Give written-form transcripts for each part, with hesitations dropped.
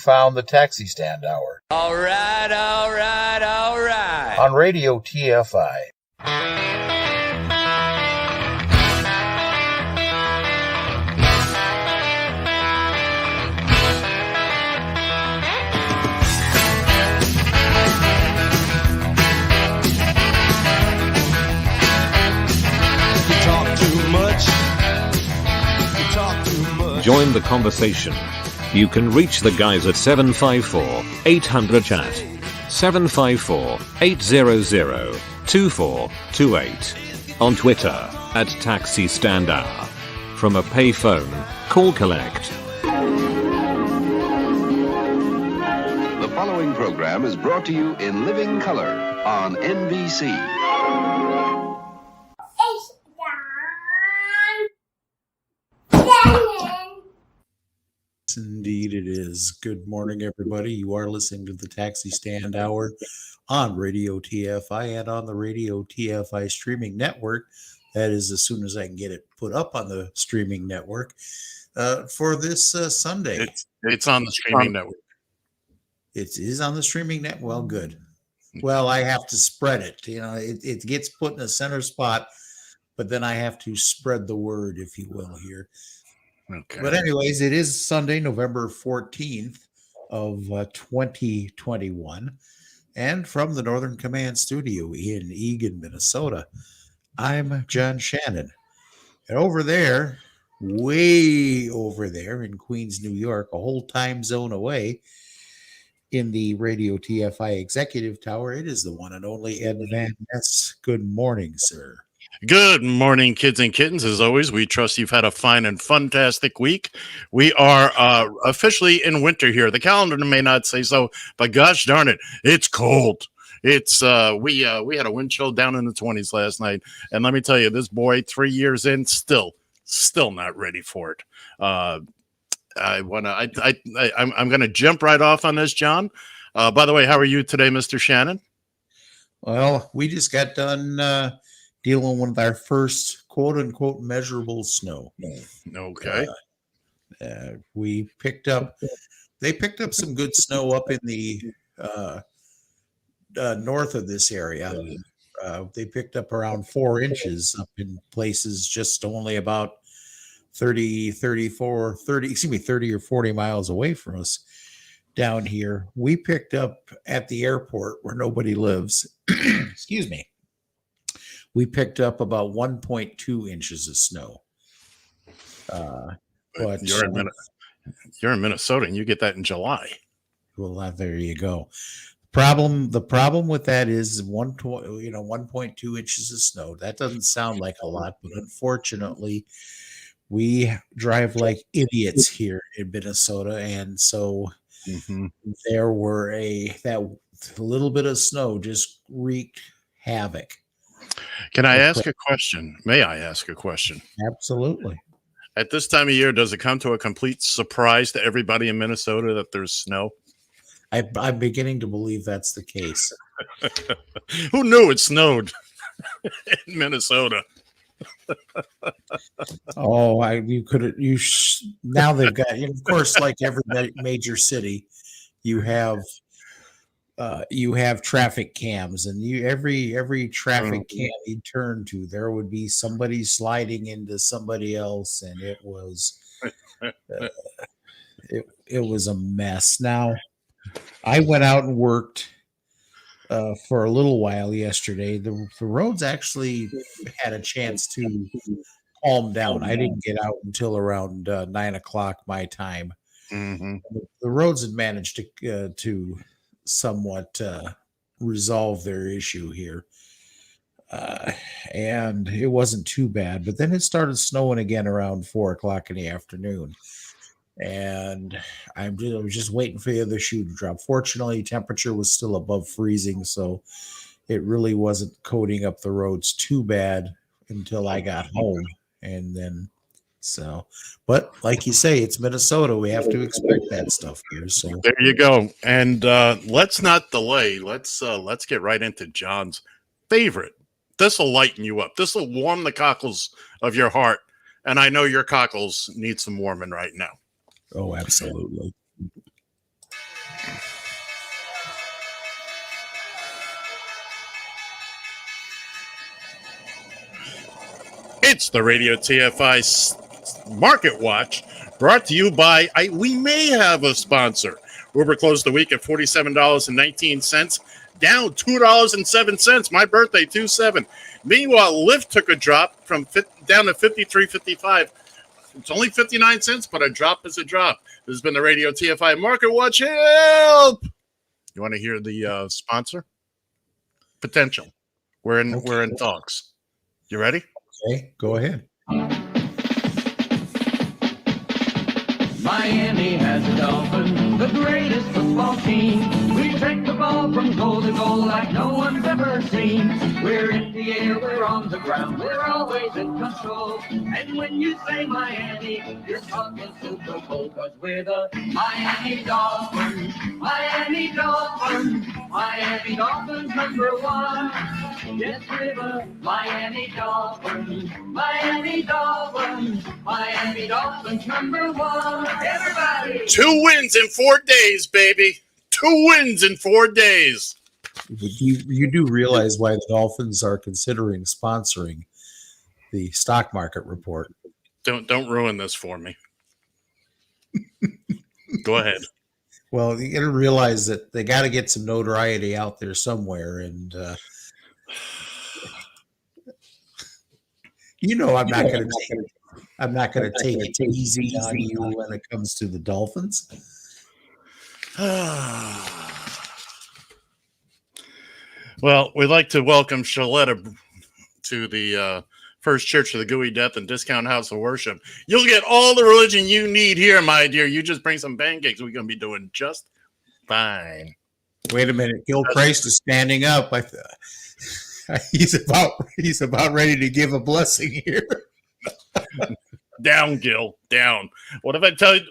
found the Taxi Stand Hour. All right, all right, all right. On Radio TFI. Join the conversation. You can reach the guys at 754-800-CHAT, 754-800-2428, on Twitter at Taxi Stand Hour. From a payphone, call collect. The following program is brought to you in living color on NBC. Indeed it is. Good morning, everybody. You are listening to the Taxi Stand Hour on Radio TFI and on the Radio TFI streaming network. That is as soon as I can get it put up on the streaming network for this Sunday. It's on the streaming network. It is on the streaming network. Well, good. Well, I have to spread it. You know, it gets put in the center spot, but then I have to spread the word, if you will, here. Okay. But anyways, it is Sunday, November 14th of 2021. And from the Northern Command Studio in Eagan, Minnesota, I'm John Shannon. And over there, way over there in Queens, New York, a whole time zone away in the Radio TFI Executive Tower, it is the one and only Ed Van Ness. Good morning, sir. Good morning, kids and kittens. As always, we trust you've had a fine and fantastic week. We are officially in winter here. The calendar may not say so, but gosh darn it, it's cold. It's we had a wind chill down in the 20s last night, and let me tell you, this boy, 3 years in, still not ready for it. I'm gonna jump right off on this, John. By the way, how are you today, Mr. Shannon? Well, we just got done dealing with our first quote unquote measurable snow. Okay. They picked up some good snow up in the north of this area. They picked up around 4 inches up in places just only about 30 or 40 miles away from us down here. We picked up at the airport where nobody lives. Excuse me. We picked up about 1.2 inches of snow. But you're in Minnesota, and you get that in July. Well, there you go. The problem with that is 1.2 inches of snow. That doesn't sound like a lot, but unfortunately, we drive like idiots here in Minnesota, and so there were that little bit of snow just wreaked havoc. Can I ask a question? May I ask a question? Absolutely. At this time of year, does it come to a complete surprise to everybody in Minnesota that there's snow? I'm beginning to believe that's the case. Who knew it snowed in Minnesota? Now they've got, of course, like every major city, you have traffic cams, and every traffic cam you turn to, there would be somebody sliding into somebody else, and it was it was a mess. Now, I went out and worked for a little while yesterday. The roads actually had a chance to calm down. I didn't get out until around 9 o'clock my time. The roads had managed to somewhat resolve their issue here, and it wasn't too bad. But then it started snowing again around 4 o'clock in the afternoon, and I was just waiting for the other shoe to drop. Fortunately, temperature was still above freezing, so it really wasn't coating up the roads too bad until I got home. And then but like you say, it's Minnesota. We have to expect that stuff here. So there you go. And let's not delay. Let's get right into John's favorite. This will lighten you up. This will warm the cockles of your heart. And I know your cockles need some warming right now. Oh, absolutely. It's the Radio TFI Market Watch, brought to you by, we may have a sponsor. Uber closed the week at $47.19, down $2.07. My birthday, 2.7. Meanwhile, Lyft took a drop down to 53.55. It's only 59 cents, but a drop is a drop. This has been the Radio TFI Market Watch. Help! You want to hear the sponsor? Potential. We're in talks. You ready? Okay, go ahead. Miami has a Dolphin, the greatest football team. We take the ball from goal to goal like no one's ever seen. We're in the air, we're on the ground, we're always in control. And when you say Miami, you're talking Super Bowl, 'cause we're the Miami Dolphins. Miami Dolphins, Miami Dolphins #1. Yes, we're the Miami Dolphins, Miami Dolphins, Miami Dolphins #1. Everybody! 2 wins in 4 days, baby. 2 wins in 4 days. You do realize why the Dolphins are considering sponsoring the stock market report. Don't ruin this for me. Go ahead. Well, you got to realize that they got to get some notoriety out there somewhere, and I'm not going to take it easy on you when it comes to the Dolphins. Well, we'd like to welcome Shaletta to the First Church of the Gooey Death and Discount House of Worship. You'll get all the religion you need here, my dear. You just bring some pancakes. We're going to be doing just fine. Wait a minute. Gil Christ is standing up. He's about ready to give a blessing here. Down, Gil. Down. What have I told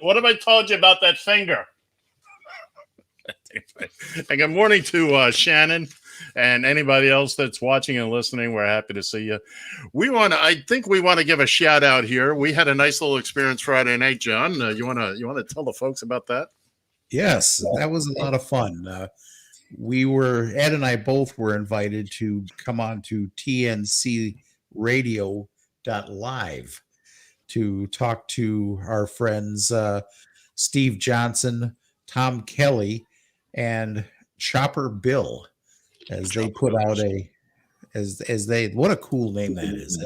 you about that finger? And good morning to Shannon and anybody else that's watching and listening. We're happy to see you. I think we want to give a shout out here. We had a nice little experience Friday night, John. You want to tell the folks about that? Yes, that was a lot of fun. Ed and I both were invited to come on to TNCRadio.Live to talk to our friends Steve Johnson, Tom Kelly, and Chopper Bill, as they put out what a cool name that is.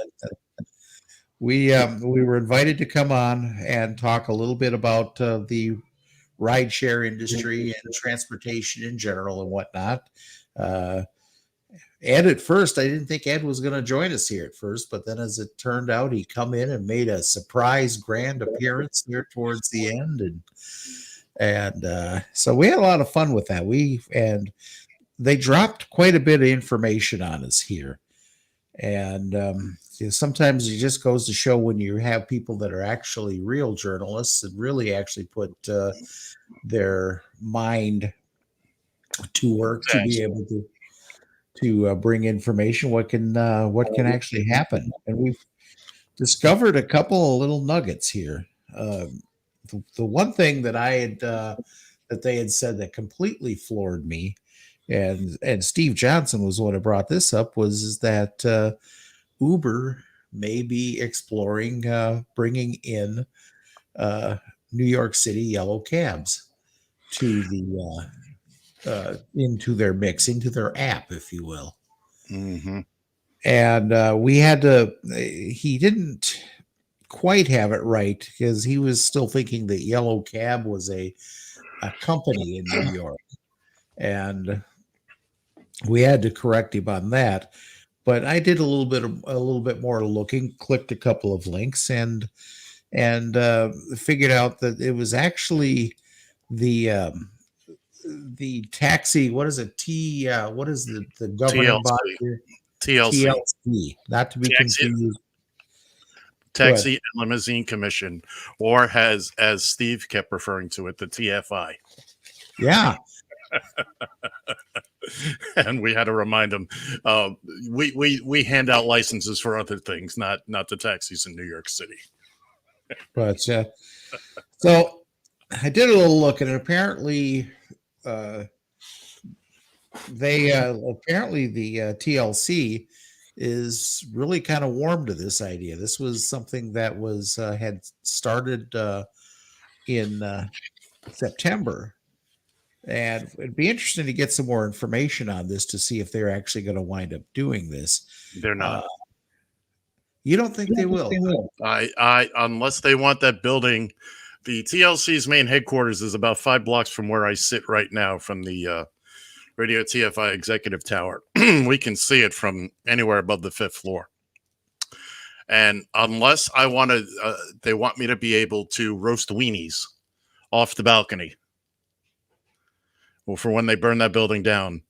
We were invited to come on and talk a little bit about the rideshare industry and transportation in general and whatnot. Ed, at first, I didn't think Ed was going to join us here at first, but then as it turned out, he come in and made a surprise grand appearance there towards the end. And so we had a lot of fun with that. And they dropped quite a bit of information on us here. And sometimes it just goes to show when you have people that are actually real journalists and really actually put their mind to work to be able to bring information, what can actually happen. And we've discovered a couple of little nuggets here. The one thing that I had that they had said that completely floored me, and Steve Johnson was what brought this up, was that Uber may be exploring bringing in New York City yellow cabs to the into their mix, into their app, if you will. Mm-hmm. And we had to. He didn't quite have it right because he was still thinking that Yellow Cab was a company in New York, and we had to correct him on that. But I did a little bit more looking, clicked a couple of links, and figured out that it was actually the taxi. What is it? What is the governing body here? TLC, not to be confused. Taxi and Limousine Commission, or as Steve kept referring to it, the TFI. Yeah. And we had to remind him, we hand out licenses for other things, not the taxis in New York City. But so I did a little look, and apparently the TLC is really kind of warm to this idea. This was something that was had started in September, and it'd be interesting to get some more information on this to see if they're actually going to wind up doing this. They're not. You don't think they will? I unless they want that building. The TLC's main headquarters is about 5 blocks from where I sit right now, from the Radio TFI Executive Tower. We can see it from anywhere above the 5th floor. And unless I want to, they want me to be able to roast weenies off the balcony. Well, for when they burn that building down,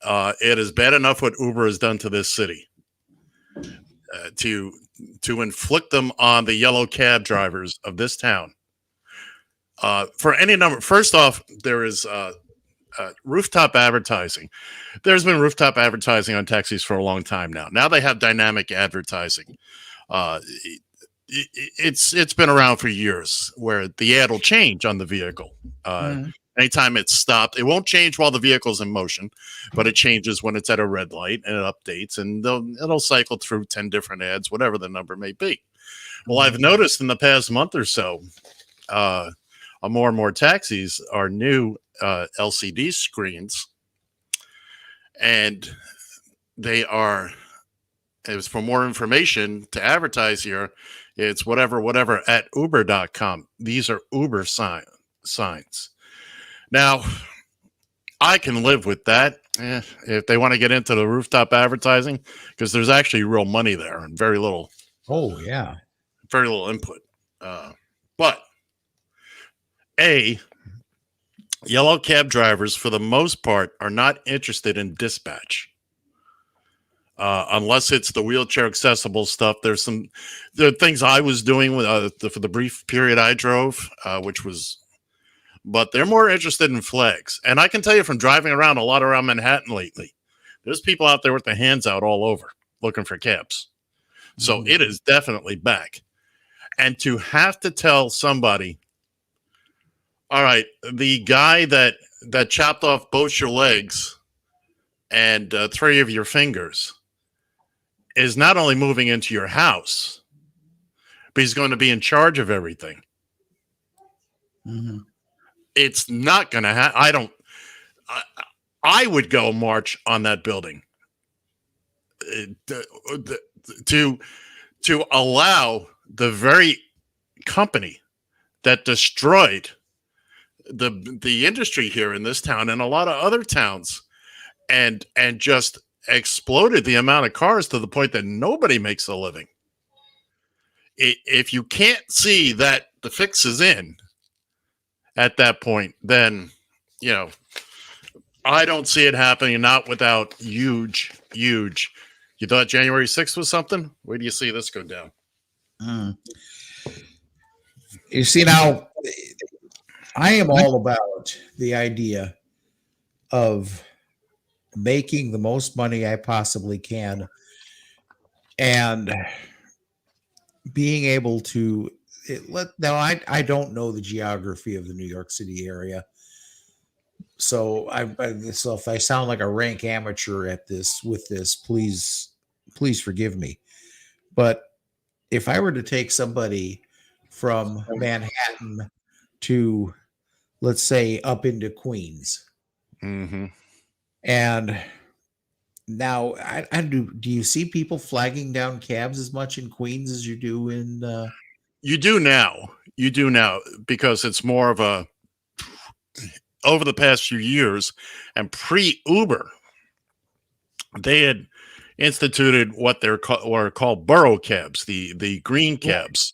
it is bad enough what Uber has done to this city. To inflict them on the yellow cab drivers of this town. For any number, first off, there is rooftop advertising. There's been rooftop advertising on taxis for a long time now. Now they have dynamic advertising. It's been around for years, where the ad will change on the vehicle. Anytime it's stopped, it won't change while the vehicle's in motion, but it changes when it's at a red light, and it updates, and it'll cycle through 10 different ads, whatever the number may be. Well, I've noticed in the past month or so, more and more taxis are new LCD screens, and they are, it's for more information to advertise here. It's whatever at uber.com. These are Uber signs. Now, I can live with that if they want to get into the rooftop advertising, because there's actually real money there and very little. Oh, yeah. Very little input. But yellow cab drivers, for the most part, are not interested in dispatch. Unless it's the wheelchair accessible stuff. There are things I was doing with for the brief period I drove, but they're more interested in flags. And I can tell you from driving around a lot around Manhattan lately, there's people out there with their hands out all over looking for cabs. So it is definitely back. And to have to tell somebody, all right, the guy that chopped off both your legs and 3 of your fingers is not only moving into your house, but he's going to be in charge of everything. It's not going to happen. I would go march on that building to allow the very company that destroyed the industry here in this town and a lot of other towns, and just exploded the amount of cars to the point that nobody makes a living. If you can't see that the fix is in at that point, then, I don't see it happening, not without huge. You thought January 6th was something? Where do you see this go down? You see, now I am all about the idea of making the most money I possibly can and being able to I don't know the geography of the New York City area. So so if I sound like a rank amateur at this, please forgive me. But if I were to take somebody from Manhattan to, let's say, up into Queens, and now do you see people flagging down cabs as much in Queens as you do in? You do now, because it's more of a, over the past few years and pre-Uber, they had instituted what they're called borough cabs, the green cabs.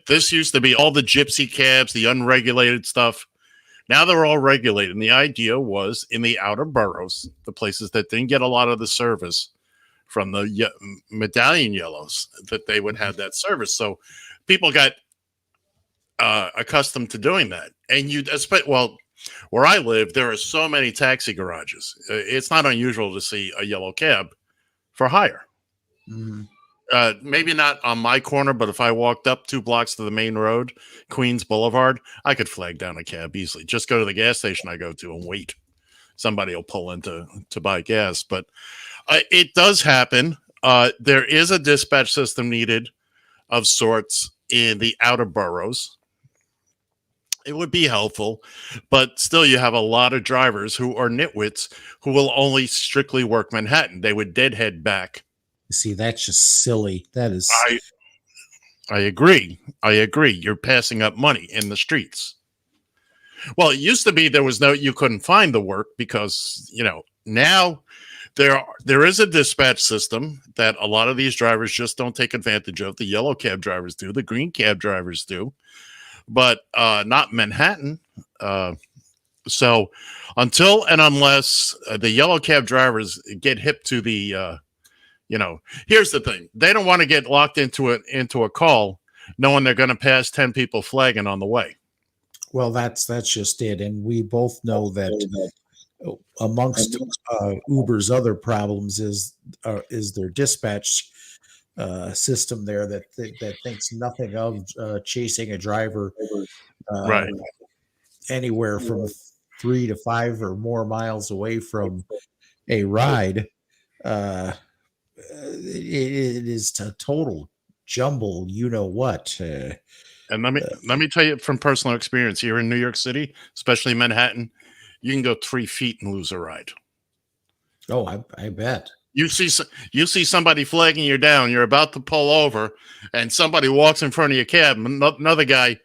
This used to be all the gypsy cabs, the unregulated stuff. Now they're all regulated. And the idea was, in the outer boroughs, the places that didn't get a lot of the service from the medallion yellows, that they would have that service. So people got accustomed to doing that. And where I live, there are so many taxi garages. It's not unusual to see a yellow cab for hire. Maybe not on my corner, but if I walked up 2 blocks to the main road, Queens Boulevard, I could flag down a cab easily. Just go to the gas station I go to and wait. Somebody will pull in to buy gas. But It does happen. There is a dispatch system needed of sorts in the outer boroughs. It would be helpful, but still you have a lot of drivers who are nitwits who will only strictly work Manhattan. They would deadhead back. See, that's just silly. That is. I agree. You're passing up money in the streets. Well, it used to be you couldn't find the work because, now there is a dispatch system that a lot of these drivers just don't take advantage of. The yellow cab drivers do, the green cab drivers do, but not Manhattan. So until and unless the yellow cab drivers get hip to the, here's the thing. They don't want to get locked into a call knowing they're going to pass 10 people flagging on the way. Well, that's just it. And we both know that amongst Uber's other problems is their dispatch system there that thinks nothing of chasing a driver right anywhere from 3 to 5 or more miles away from a ride. It is a total jumble. You know what? And let me tell you from personal experience here in New York City, especially Manhattan, you can go 3 feet and lose a ride. Oh, I bet. You see somebody flagging you down. You're about to pull over, and somebody walks in front of your cab. Another guy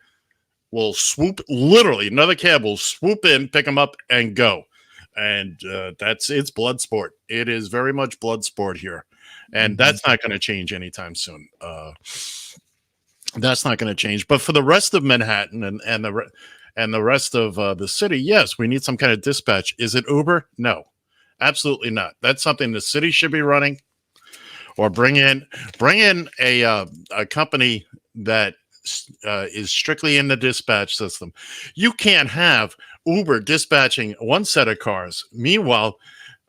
will another cab will swoop in, pick them up, and go. And it's blood sport. It is very much blood sport here, and that's not going to change anytime soon. That's not going to change. But for the rest of Manhattan and the rest of the city, yes, we need some kind of dispatch. Is it Uber? No, absolutely not. That's something the city should be running, or bring in a company that is strictly in the dispatch system. You can't have Uber dispatching one set of cars. Meanwhile,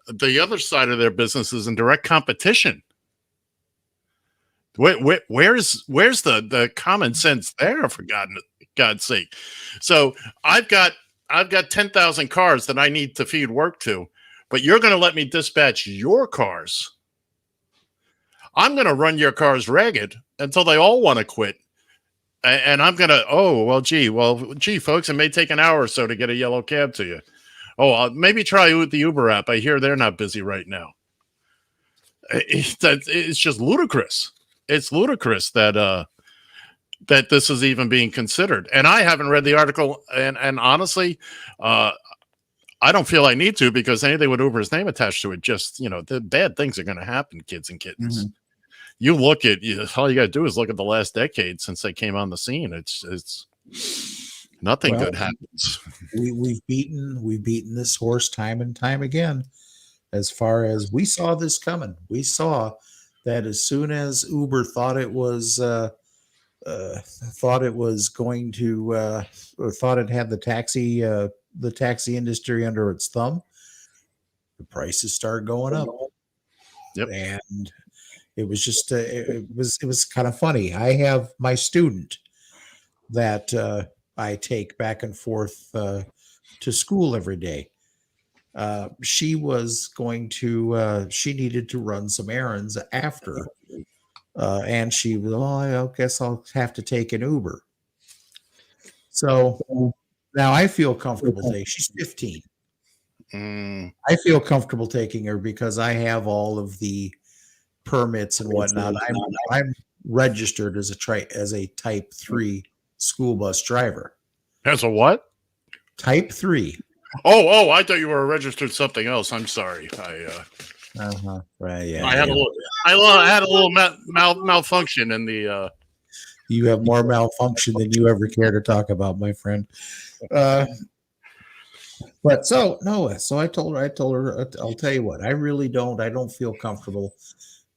the other side of their business is in direct competition. Where's the common sense there, for God's sake? So I've got 10,000 cars that I need to feed work to, but you're going to let me dispatch your cars. I'm going to run your cars ragged until they all want to quit. And I'm going to, gee, folks, it may take an hour or so to get a yellow cab to you. Oh, maybe try with the Uber app. I hear they're not busy right now. It's just ludicrous. It's ludicrous that this is even being considered. And I haven't read the article. And honestly, I don't feel I need to, because anything with Uber's name attached to it, just, the bad things are going to happen, kids and kittens. Mm-hmm. You look at, all you got to do is look at the last decade since they came on the scene. It's nothing good happens. We've beaten this horse time and time again. As far as we saw this coming, we saw that as soon as Uber thought it was going to, or thought it had the taxi industry under its thumb, the prices started going up. Yep. And it was just it was kind of funny. I have my student that I take back and forth to school every day. She was going to she needed to run some errands after, and she was, I guess I'll have to take an Uber. So now I feel comfortable taking. She's 15. I feel comfortable taking her because I have all of the permits and whatnot. I'm registered as a type 3 school bus driver. As a what? Type 3. Oh, I thought you were registered something else. I'm sorry. Right, yeah. I had a little malfunction in the You have more malfunction than you ever care to talk about, my friend. But so I told her, I'll tell you what, I don't feel comfortable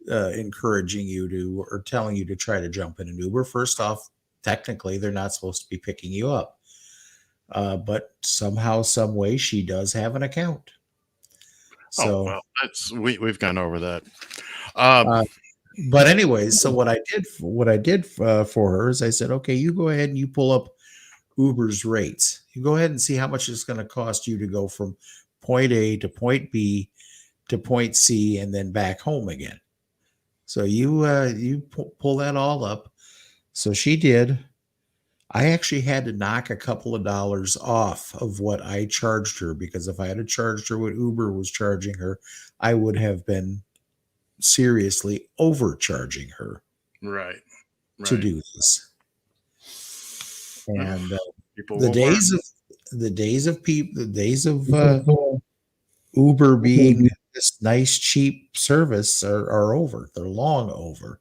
encouraging you to, or telling you to try to jump in an Uber. First off, technically they're not supposed to be picking you up. But somehow, some way, she does have an account. So we've gone over that. But anyways, so what I did for her is I said, okay, you go ahead and you pull up Uber's rates. You go ahead and see how much it's going to cost you to go from point A to point B to point C and then back home again. So you pull that all up. So she did. I actually had to knock a couple of dollars off of what I charged her, because if I had charged her what Uber was charging her, I would have been seriously overcharging her Right. to do this. And People the will days learn. of the days of people, the days of Uber being this nice cheap service are over. They're long over.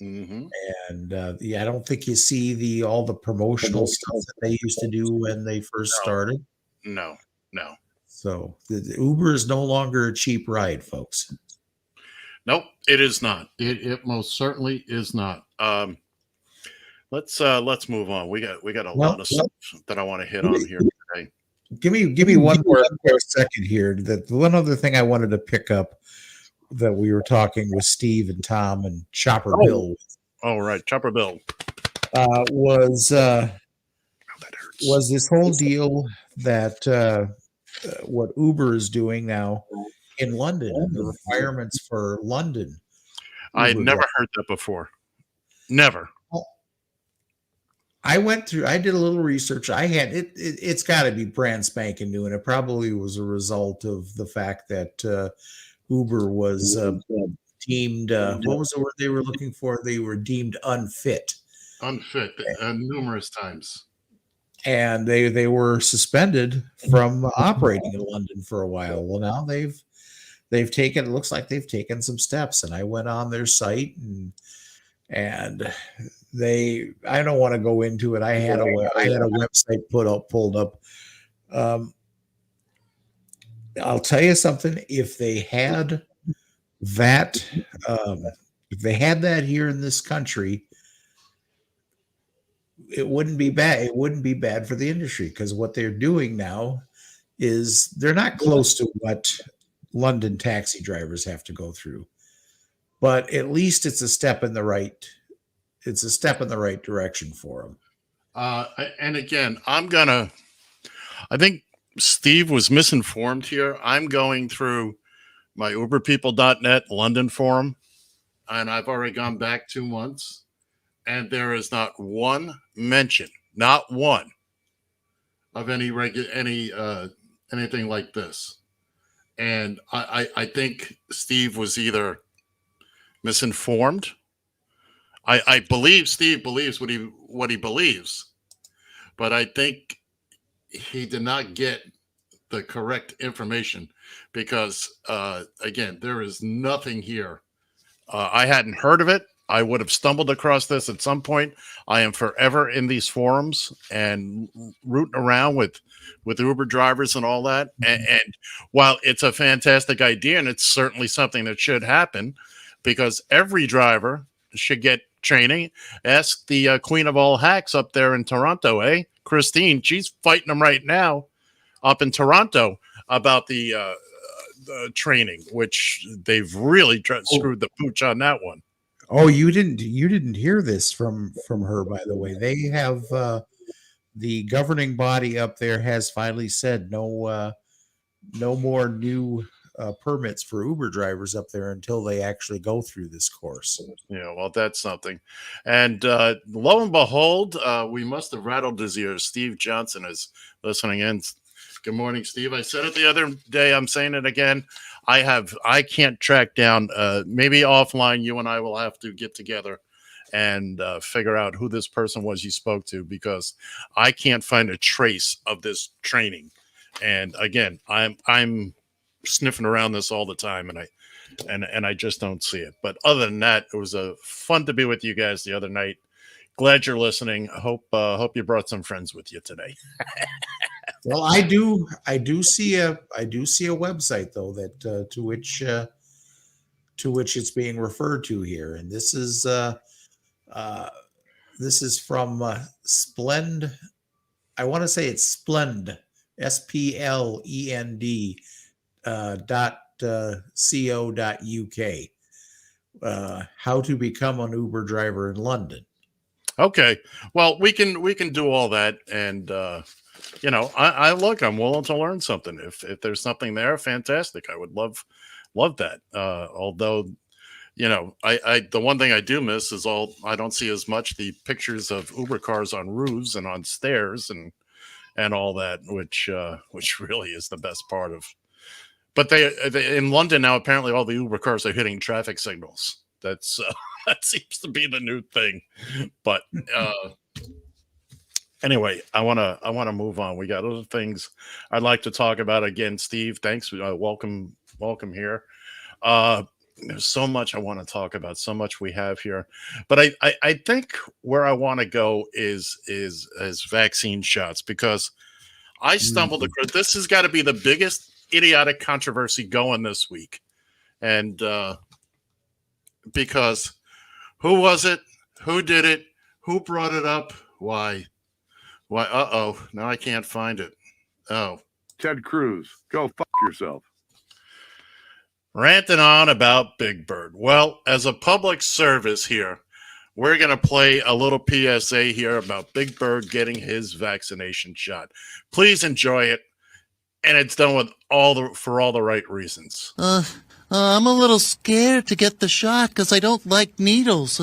Mm-hmm. And yeah, I don't think you see all the promotional stuff that they used to do when they first started. No. So the Uber is no longer a cheap ride, folks. Nope, it is not. It most certainly is not. Let's move on. We got a lot of stuff that I want to hit on here today. Give me one more second here. That one other thing I wanted to pick up that we were talking with Steve and Tom and Chopper Bill. Oh, right, Chopper Bill was this whole deal that what Uber is doing now in London, the requirements for London. I had never heard that before. Never. I did a little research. It's got to be brand spanking new, and it probably was a result of the fact that Uber was deemed, what was the word they were looking for? They were deemed unfit. Unfit numerous times. And they were suspended from operating in London for a while. Well, now they've taken, it looks like they've taken some steps, and I went on their site and I don't want to go into it. I had a website pulled up. I'll tell you something. If they had that here in this country, it wouldn't be bad. It wouldn't be bad for the industry, because what they're doing now is they're not close to what London taxi drivers have to go through, but at least it's a step in the right direction for them. And again, I think Steve was misinformed here. I'm going through my uberpeople.net London forum, and I've already gone back 2 months, and there is not one mention, not one, of anything like this. And I think Steve was either misinformed. I believe Steve believes what he believes, but I think he did not get the correct information, because again, there is nothing here. I hadn't heard of it. I would have stumbled across this at some point. I am forever in these forums and rooting around with Uber drivers and all that. And while it's a fantastic idea, and it's certainly something that should happen, because every driver should get training. Ask the queen of all hacks up there in Toronto, Christine. She's fighting them right now up in Toronto about the training, which they've really screwed the pooch on that one. Oh, you didn't hear this from her, by the way. They have the governing body up there has finally said no more new permits for Uber drivers up there until they actually go through this course. Yeah, well, that's something. And lo and behold, we must have rattled his ears. Steve Johnson is listening in. Good morning, Steve. I said it the other day. I'm saying it again. I can't track down. Maybe offline, you and I will have to get together and figure out who this person was you spoke to, because I can't find a trace of this training. And again, I'm sniffing around this all the time, and I just don't see it. But other than that, it was fun to be with you guys the other night. Glad you're listening. Hope you brought some friends with you today. Well, I do see a website though that to which it's being referred to here, and this is from Splend. I want to say it's Splend, SPLEND .co.uk. How to become an Uber driver in London. Okay, well, we can do all that, and I'm willing to learn something. If there's something there, fantastic. I would love love that. Although, I the one thing I do miss is I don't see as much the pictures of Uber cars on roofs and on stairs and all that, which really is the best part of. But they in London now, apparently all the Uber cars are hitting traffic signals. That's that seems to be the new thing. But anyway, I wanna move on. We got other things I'd like to talk about. Again, Steve, thanks. Welcome here. There's so much I want to talk about, so much we have here. But I think where I want to go is vaccine shots, because I stumbled across this. Has got to be the biggest idiotic controversy going this week. And because who was it? Who did it? Who brought it up? Why? Uh-oh. Now I can't find it. Oh. Ted Cruz. Go fuck yourself. Ranting on about Big Bird. Well, as a public service here, we're going to play a little PSA here about Big Bird getting his vaccination shot. Please enjoy it. And it's done with for all the right reasons. I'm a little scared to get the shot because I don't like needles.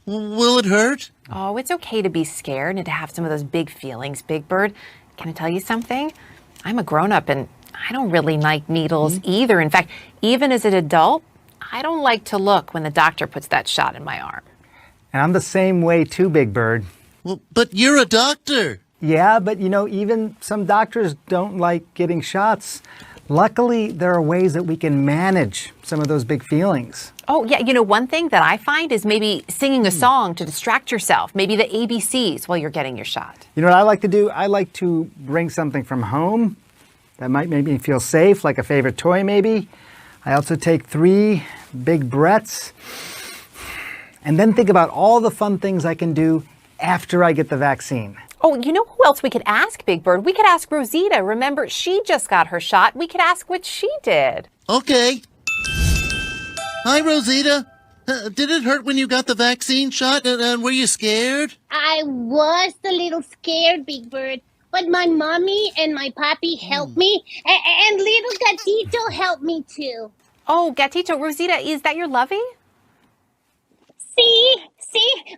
Will it hurt? Oh, it's okay to be scared and to have some of those big feelings, Big Bird. Can I tell you something? I'm a grown-up and I don't really like needles either. In fact, even as an adult, I don't like to look when the doctor puts that shot in my arm. And I'm the same way too, Big Bird. Well, but you're a doctor. Yeah, but even some doctors don't like getting shots. Luckily, there are ways that we can manage some of those big feelings. Oh, yeah. One thing that I find is maybe singing a song to distract yourself, maybe the ABCs while you're getting your shot. You know what I like to do? I like to bring something from home that might make me feel safe, like a favorite toy maybe. I also take 3 big breaths and then think about all the fun things I can do after I get the vaccine. Oh, you know who else we could ask, Big Bird? We could ask Rosita. Remember, she just got her shot. We could ask what she did. Okay. Hi, Rosita. Did it hurt when you got the vaccine shot? Were you scared? I was a little scared, Big Bird. But my mommy and my papi helped me, and little Gatito helped me too. Oh, Gatito, Rosita, is that your lovey? See,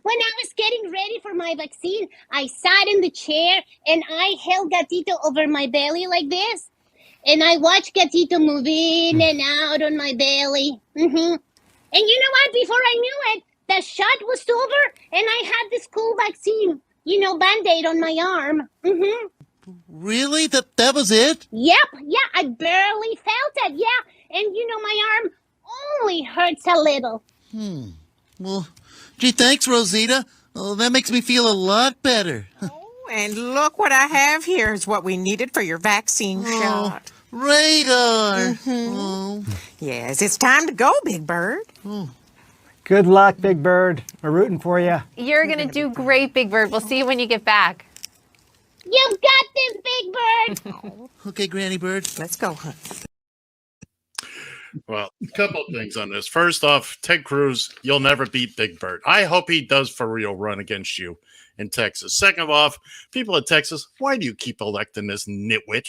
when I was getting ready for my vaccine, I sat in the chair and I held Gatito over my belly like this. And I watched Gatito move in and out on my belly. And you know what? Before I knew it, the shot was over and I had this cool vaccine, Band-Aid on my arm. Really? That was it? Yep. Yeah, I barely felt it. Yeah. And my arm only hurts a little. Well, gee, thanks, Rosita. Oh, that makes me feel a lot better. And look what I have here is what we needed for your vaccine shot. Radar. Oh. Yes, it's time to go, Big Bird. Good luck, Big Bird. We're rooting for you. You're going to do great, Big Bird. We'll see you when you get back. You've got this, Big Bird. Okay, Granny Bird. Let's go, hun. Well, a couple of things on this. First off, Ted Cruz, you'll never beat Big Bird. I hope he does for real run against you in Texas. Second off, people in Texas, why do you keep electing this nitwit?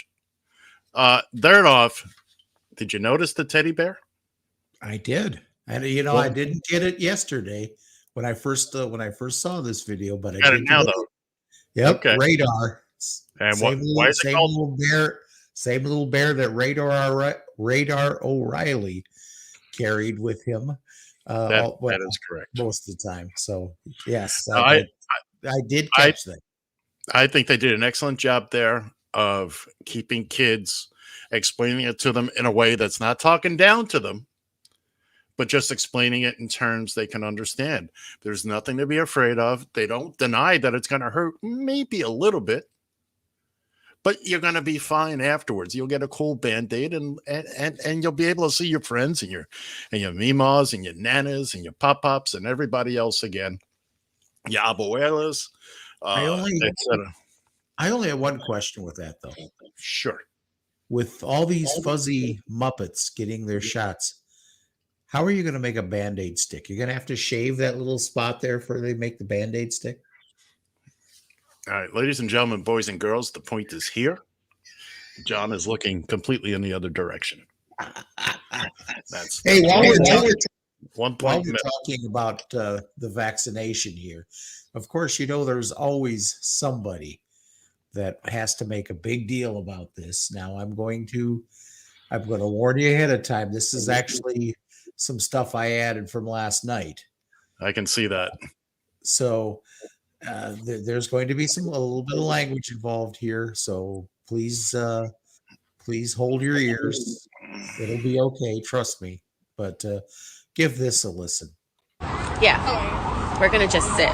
Third off, did you notice the teddy bear? I did. And I didn't get it yesterday when I first saw this video, but I got it now though. Yep, okay. Radar. And why is it called? Same little bear that Radar O'Reilly carried with him. That is correct. Most of the time. So yes, I did catch that. I think they did an excellent job there of keeping kids, explaining it to them in a way that's not talking down to them, but just explaining it in terms they can understand. There's nothing to be afraid of. They don't deny that it's going to hurt, maybe a little bit, but you're going to be fine afterwards. You'll get a cool Band-Aid and you'll be able to see your friends and your mimas and your nanas and your pop-pops and everybody else again. Your abuelas, etc. I only have one question with that, though. Sure. With all these fuzzy Muppets getting their shots, how are you going to make a Band-Aid stick? You're going to have to shave that little spot there before they make the Band-Aid stick? All right, ladies and gentlemen, boys and girls, the point is here. John is looking completely in the other direction. That's Hey, while we're talking, 1 while point. we're talking about the vaccination here, of course, there's always somebody that has to make a big deal about this. Now, I'm going to warn you ahead of time. This is actually some stuff I added from last night. I can see that. So there's going to be a little bit of language involved here. So please hold your ears. It'll be okay. Trust me. But give this a listen. Yeah, we're gonna just sit.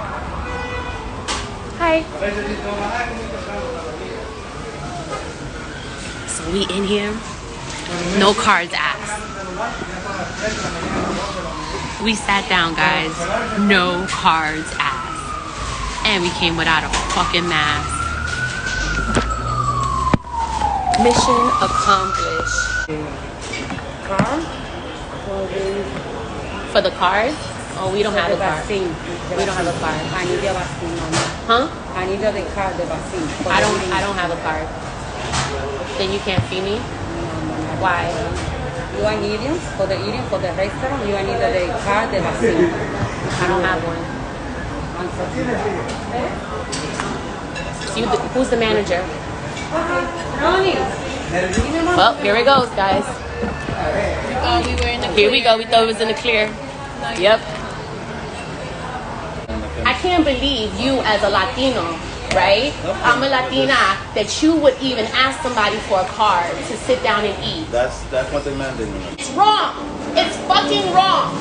Hi. So we in here, no cards asked. We sat down, guys, no cards asked. And we came without a fucking mask. Mission accomplished. For the card? Oh, we don't have a card. We don't have a card. Huh? I don't have a card. Then you can't see me? Why? You are Indian for the restaurant. You are need the card, the vaccine. I don't have one. So who's the manager? Well, here it goes, guys. Here we go. We thought it was in the clear. Yep. I can't believe you as a Latino, right? I'm a Latina, that you would even ask somebody for a card to sit down and eat. That's what they mandated. It's wrong. It's fucking wrong.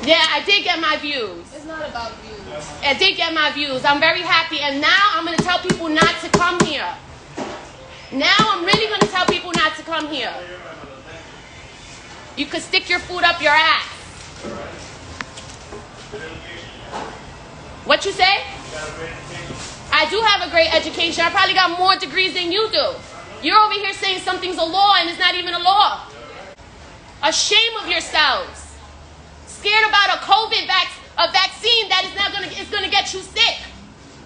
Yeah, I did get my views. It's not about views. I did get my views. I'm very happy. And now I'm going to tell people not to come here. Now I'm really going to tell people not to come here. You could stick your food up your ass. What you say? I do have a great education. I probably got more degrees than you do. You're over here saying something's a law and it's not even a law. Ashamed of yourselves. Scared about a COVID vaccine that is going to get you sick.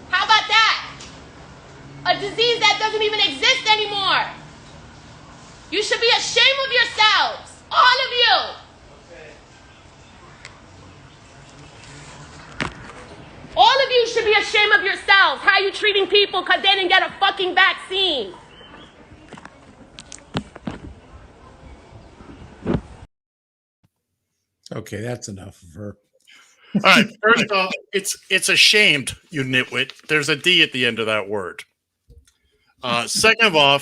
How about that? A disease that doesn't even exist anymore. You should be ashamed of yourselves. All of you. All of you should be ashamed of yourselves. How you treating people because they didn't get a fucking vaccine. Okay, that's enough of her. All right. First off, it's ashamed, you nitwit. There's a D at the end of that word. Second of all,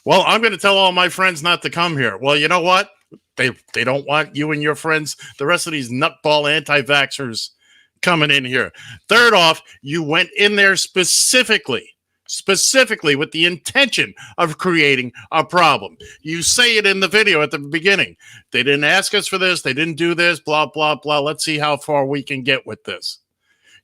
well, I'm going to tell all my friends not to come here. Well, you know what? They don't want you and your friends, the rest of these nutball anti-vaxxers coming in here. Third off, you went in there specifically with the intention of creating a problem. You say it in the video at the beginning. They didn't ask us for this. They didn't do this, blah, blah, blah. Let's see how far we can get with this.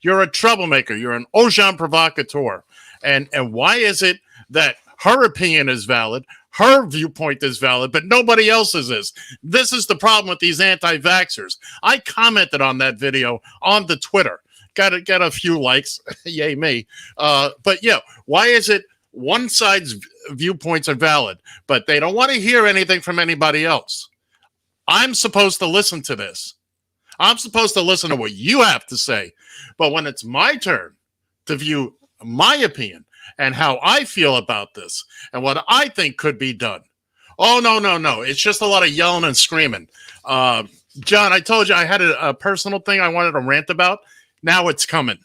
You're a troublemaker. You're an agent provocateur. And why is it that her opinion is valid, her viewpoint is valid, but nobody else's is? This is the problem with these anti-vaxxers. I commented on that video on the Twitter. Got a few likes. Yay me. But yeah, why is it one side's viewpoints are valid, but they don't want to hear anything from anybody else? I'm supposed to listen to this. I'm supposed to listen to what you have to say. But when it's my turn to view my opinion and how I feel about this and what I think could be done, oh, no. It's just a lot of yelling and screaming. John, I told you I had a personal thing I wanted to rant about. Now it's coming.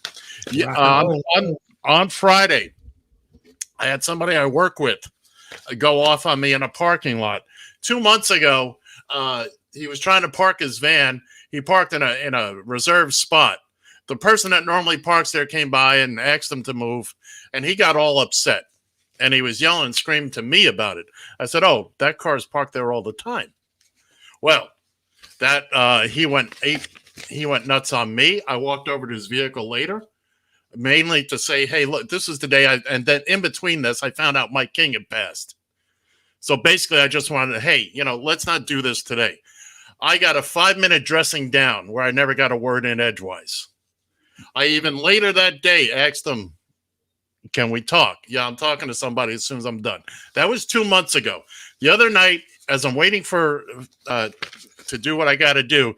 On Friday, I had somebody I work with go off on me in a parking lot. 2 months ago, he was trying to park his van. He parked in a reserved spot. The person that normally parks there came by and asked him to move, and he got all upset. And he was yelling and screaming to me about it. I said, "Oh, that car's parked there all the time." Well, that he went nuts on me. I walked over to his vehicle later, mainly to say, "Hey, look, this is the day." And then in between this, I found out Mike King had passed. So basically, I just wanted to, hey, let's not do this today. I got a 5-minute dressing down where I never got a word in edgewise. I even later that day asked him, Can we talk? Yeah, I'm talking to somebody as soon as I'm done. That was 2 months ago. The other night, as I'm waiting for to do what I got to do,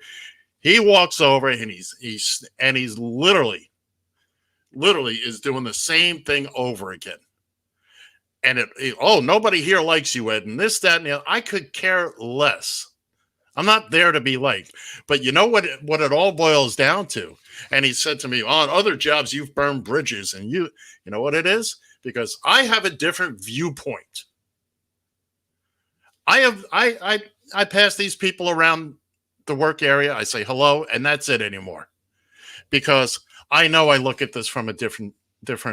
he walks over and he's literally is doing the same thing over again. And nobody here likes you, Ed, and this, that, and the other. I could care less. I'm not there to be liked. But you know what it all boils down to? And he said to me, on other jobs, you've burned bridges. And you know what it is? Because I have a different viewpoint. I pass these people around the work area. I say hello, and that's it anymore. Because I know I look at this from a different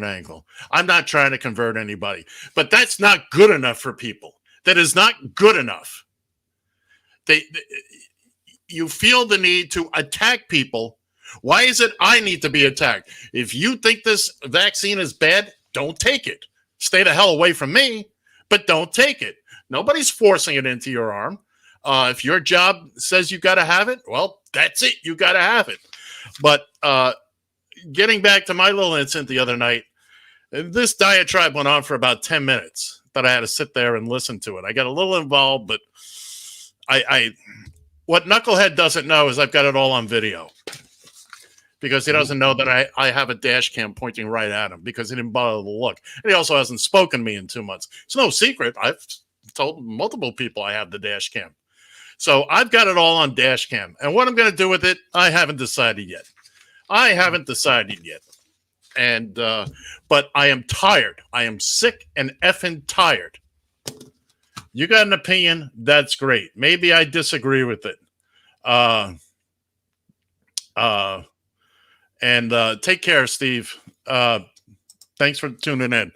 angle. I'm not trying to convert anybody. But that's not good enough for people. That is not good enough. You feel the need to attack people. Why is it I need to be attacked? If you think this vaccine is bad, don't take it. Stay the hell away from me, but don't take it. Nobody's forcing it into your arm. If your job says you got to have it, well, that's it. You got to have it. But getting back to my little incident the other night, this diatribe went on for about 10 minutes that I had to sit there and listen to it. I got a little involved, but what Knucklehead doesn't know is I've got it all on video, because he doesn't know that I have a dash cam pointing right at him, because he didn't bother to look. And he also hasn't spoken to me in 2 months. It's no secret. I've told multiple people I have the dash cam. So I've got it all on dash cam. And what I'm going to do with it, I haven't decided yet. And, but I am tired. I am sick and effing tired. You got an opinion? That's great. Maybe I disagree with it. Take care, Steve. Thanks for tuning in.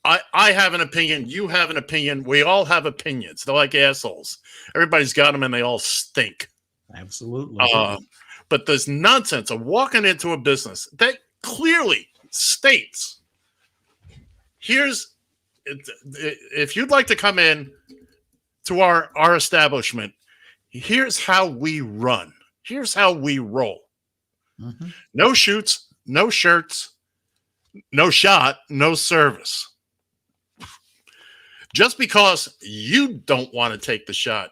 I have an opinion. You have an opinion. We all have opinions. They're like assholes. Everybody's got them, and they all stink. Absolutely. But this nonsense of walking into a business that clearly states, if you'd like to come in to our establishment, here's how we run. Here's how we roll. Mm-hmm. No shoots, no shirts, no shot, no service. Just because you don't want to take the shot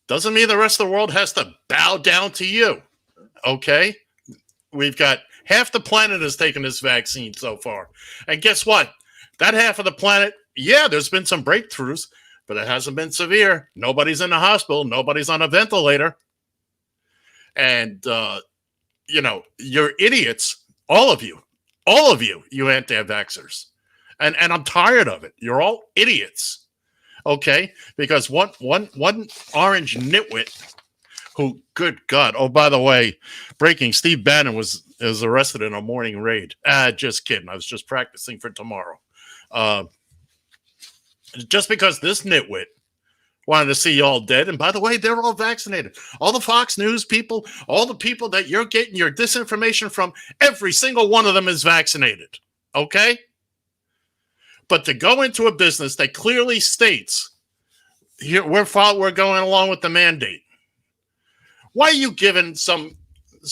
doesn't mean the rest of the world has to bow down to you. Okay? We've got half the planet has taken this vaccine so far. And guess what? That half of the planet, yeah, there's been some breakthroughs, but it hasn't been severe. Nobody's in the hospital. Nobody's on a ventilator. And, you're idiots. All of you, you anti-vaxxers. And I'm tired of it. You're all idiots. Okay? Because one orange nitwit who, good God. Oh, by the way, breaking, Steve Bannon was arrested in a morning raid. Just kidding. I was just practicing for tomorrow. Just because this nitwit wanted to see you all dead. And by the way, they're all vaccinated. All the Fox News people, all the people that you're getting your disinformation from, every single one of them is vaccinated. Okay? But to go into a business that clearly states, here we're going along with the mandate. Why are you giving some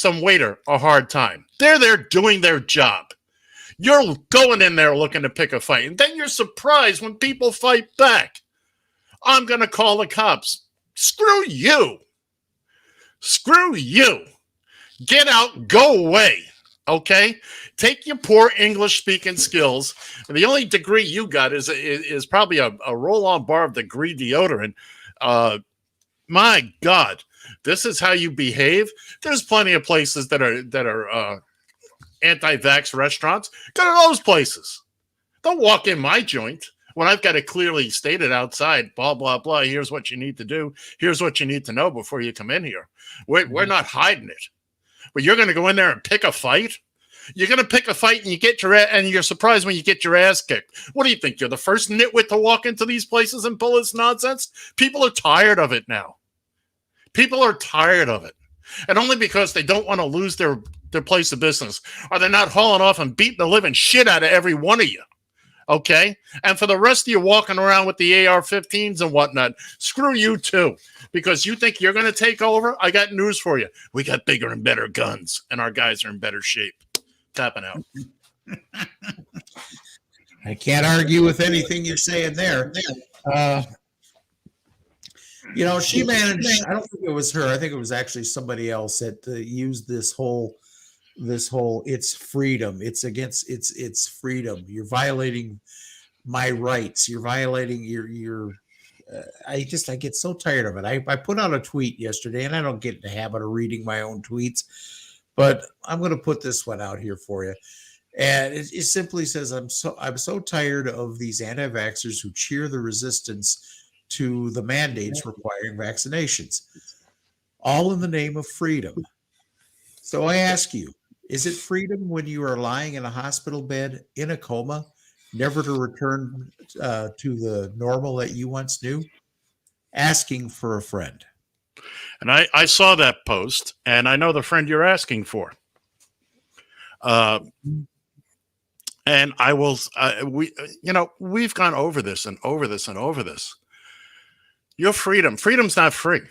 waiter a hard time? They're there doing their job. You're going in there looking to pick a fight, and then you're surprised when people fight back. I'm going to call the cops. Screw you. Screw you. Get out. Go away. Okay? Take your poor English-speaking skills. And the only degree you got is probably a roll-on bar of degree deodorant. My God. This is how you behave? There's plenty of places that are anti-vax restaurants. Go to those places. Don't walk in my joint when I've got it clearly stated outside, blah, blah, blah. Here's what you need to do. Here's what you need to know before you come in here. We're not hiding it. But you're going to go in there and pick a fight? You're going to pick a fight and you're surprised when you get your ass kicked. What do you think? You're the first nitwit to walk into these places and pull this nonsense? People are tired of it now. People are tired of it. And only because they don't want to lose their place of business are they not hauling off and beating the living shit out of every one of you. Okay? And for the rest of you walking around with the AR-15s and whatnot, screw you too. Because you think you're going to take over? I got news for you. We got bigger and better guns, and our guys are in better shape. Tapping out. I can't argue with anything you're saying there. She managed. I don't think it was her. I think it was actually somebody else that used this whole. It's freedom. It's freedom. You're violating my rights. You're violating your. I get so tired of it. I put out a tweet yesterday, and I don't get in the habit of reading my own tweets, but I'm going to put this one out here for you. And it simply says, I'm so tired of these anti-vaxxers who cheer the resistance to the mandates requiring vaccinations, all in the name of freedom. So I ask you, is it freedom when you are lying in a hospital bed in a coma, never to return to the normal that you once knew? Asking for a friend. And I saw that post, and I know the friend you're asking for. And I will, we've gone over this and over this and over this. Your freedom's not free.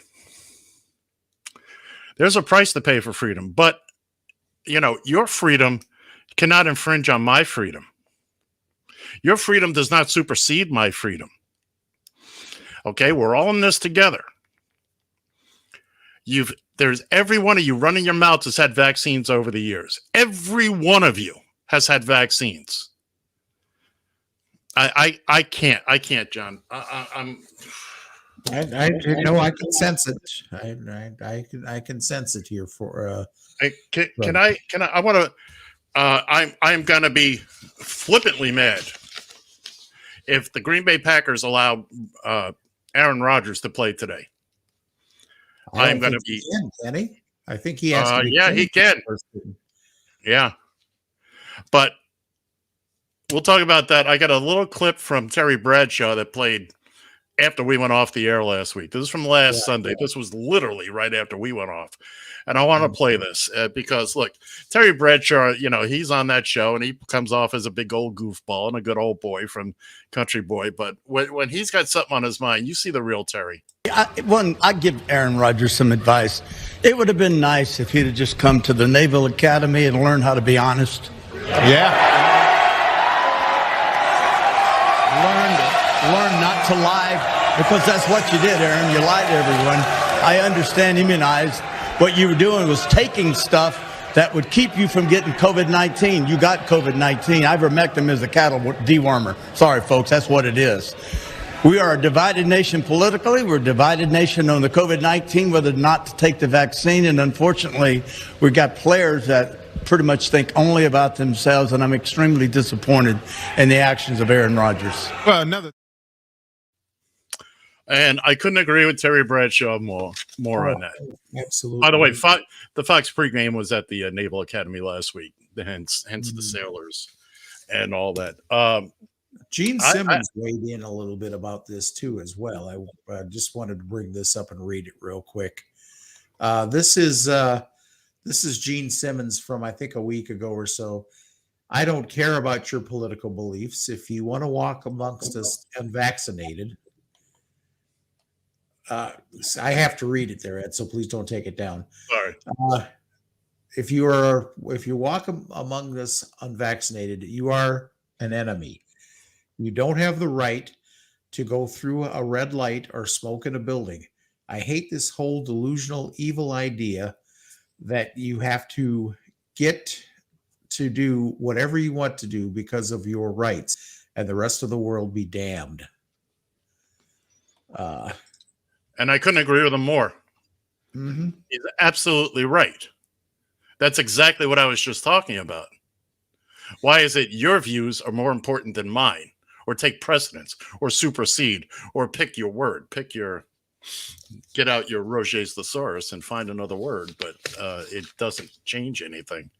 There's a price to pay for freedom, but your freedom cannot infringe on my freedom. Your freedom does not supersede my freedom. Okay, we're all in this together. There's every one of you running your mouths has had vaccines over the years. Every one of you has had vaccines. I can't, John. I can sense it. I can sense it here for. I want to. I'm going to be flippantly mad if the Green Bay Packers allow Aaron Rodgers to play today. I'm going to be. Can he? I think he has to be. Yeah, he can. Yeah. But we'll talk about that. I got a little clip from Terry Bradshaw that played after we went off the air last week. This is from last Sunday. Yeah. This was literally right after we went off. And I want to play this because, look, Terry Bradshaw, he's on that show and he comes off as a big old goofball and a good old boy from Country Boy. But when he's got something on his mind, you see the real Terry. I'd give Aaron Rodgers some advice. It would have been nice if he'd have just come to the Naval Academy and learned how to be honest. Yeah. Learn not to lie, because that's what you did, Aaron. You lied to everyone. I understand immunized. What you were doing was taking stuff that would keep you from getting COVID-19. You got COVID-19. Ivermectin is a cattle dewormer. Sorry, folks, that's what it is. We are a divided nation politically. We're a divided nation on the COVID-19, whether or not to take the vaccine. And unfortunately, we've got players that pretty much think only about themselves. And I'm extremely disappointed in the actions of Aaron Rodgers. Well, and I couldn't agree with Terry Bradshaw more on that. Absolutely. By the way, the Fox pregame was at the Naval Academy last week, hence the sailors and all that. Gene Simmons weighed in a little bit about this too, as well. I just wanted to bring this up and read it real quick. This is Gene Simmons from, I think, a week ago or so. I don't care about your political beliefs. If you want to walk amongst us unvaccinated, I have to read it there, Ed, so please don't take it down. Sorry. If you walk among us unvaccinated, you are an enemy. You don't have the right to go through a red light or smoke in a building. I hate this whole delusional, evil idea that you have to get to do whatever you want to do because of your rights, and the rest of the world be damned. And I couldn't agree with him more. Mm-hmm. He's absolutely right. That's exactly what I was just talking about. Why is it your views are more important than mine, or take precedence, or supersede, or pick your word, get out your Roget's thesaurus and find another word, but it doesn't change anything.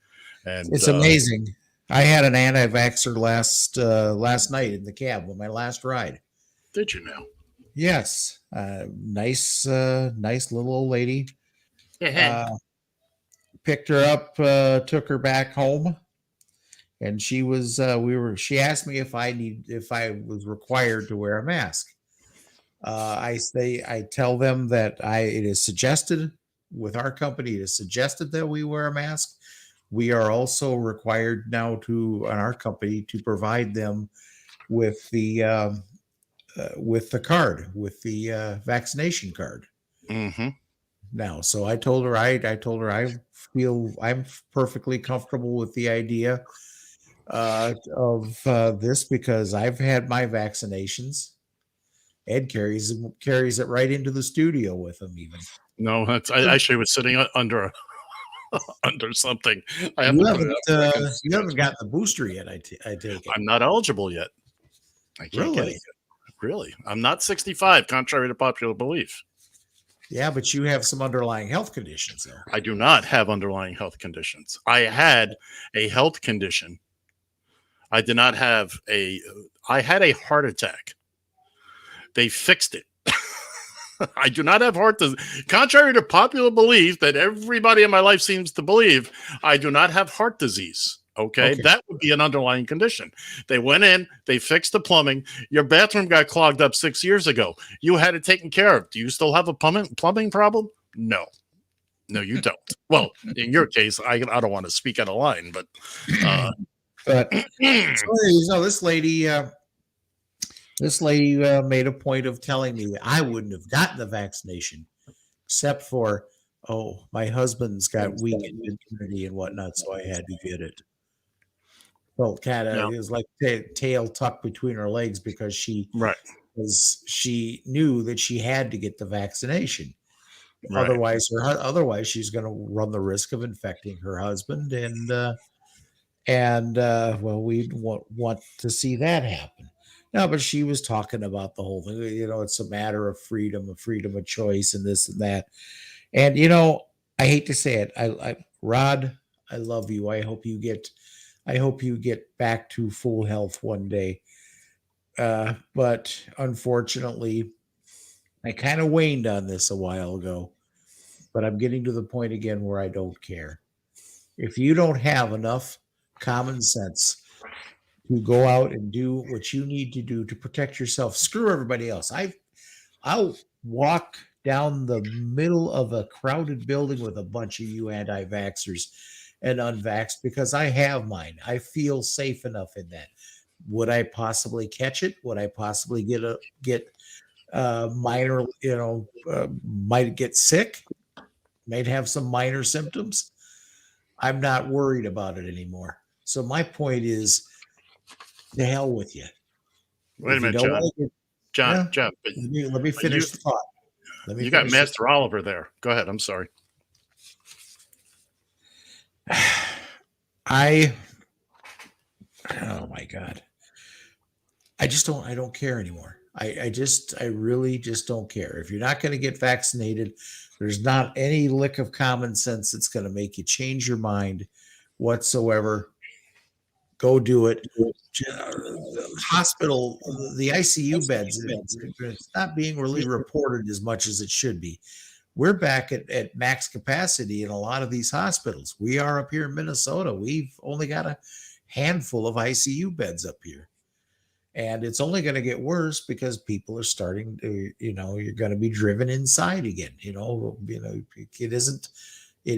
And it's amazing. I had an anti-vaxxer last night in the cab on my last ride. Did you now? Yes. Nice little old lady. Picked her up, took her back home, and she was. She asked me if I was required to wear a mask. I tell them that it is suggested with our company. It is suggested that we wear a mask. We are also required now on our company to provide them with the card, with the vaccination card. Mm-hmm. Now, so I told her I feel I'm perfectly comfortable with the idea of this because I've had my vaccinations. Ed carries it right into the studio with him. Even No, I actually was sitting under under something. I have you to put it up. you haven't got the booster yet. I take it. I'm not eligible yet. I can't get it yet. Really, I'm not 65, contrary to popular belief. Yeah, but you have some underlying health conditions, though. I do not have underlying health conditions. I had a health condition. I did not have I had a heart attack. They fixed it. I do not have heart disease. Contrary to popular belief that everybody in my life seems to believe, I do not have heart disease. Okay. That would be an underlying condition. They went in, they fixed the plumbing. Your bathroom got clogged up 6 years ago. You had it taken care of. Do you still have a plumbing problem? No. No, you don't. Well, in your case, I don't want to speak out of line, but so this lady made a point of telling me that I wouldn't have gotten the vaccination except for, my husband's got weak immunity and whatnot, so I had to get it. Well, kind of, it was like tail tucked between her legs because she knew that she had to get the vaccination. Right. Otherwise, she's going to run the risk of infecting her husband, and we'd want to see that happen. No, but she was talking about the whole thing. It's a matter of freedom of choice, and this and that. And I hate to say it, Rod, I love you. I hope you get back to full health one day. But unfortunately, I kind of waned on this a while ago. But I'm getting to the point again where I don't care. If you don't have enough common sense to go out and do what you need to do to protect yourself, screw everybody else. I'll walk down the middle of a crowded building with a bunch of you anti-vaxxers and unvaxxed because I have mine. I feel safe enough in that. Would I possibly catch it? Would I possibly get minor, might get sick? Might have some minor symptoms. I'm not worried about it anymore. So my point is, the hell with you. Wait a minute, John. John. Let me finish the thought. You got Master Oliver there. Go ahead. I'm sorry. Oh my God. I don't care anymore. I really just don't care. If you're not going to get vaccinated, there's not any lick of common sense that's going to make you change your mind whatsoever. Go do it. Hospital, the ICU beds, it's not being really reported as much as it should be. We're back at max capacity in a lot of these hospitals. We are up here in Minnesota. We've only got a handful of ICU beds up here. And it's only going to get worse because people are starting to, you're going to be driven inside again. It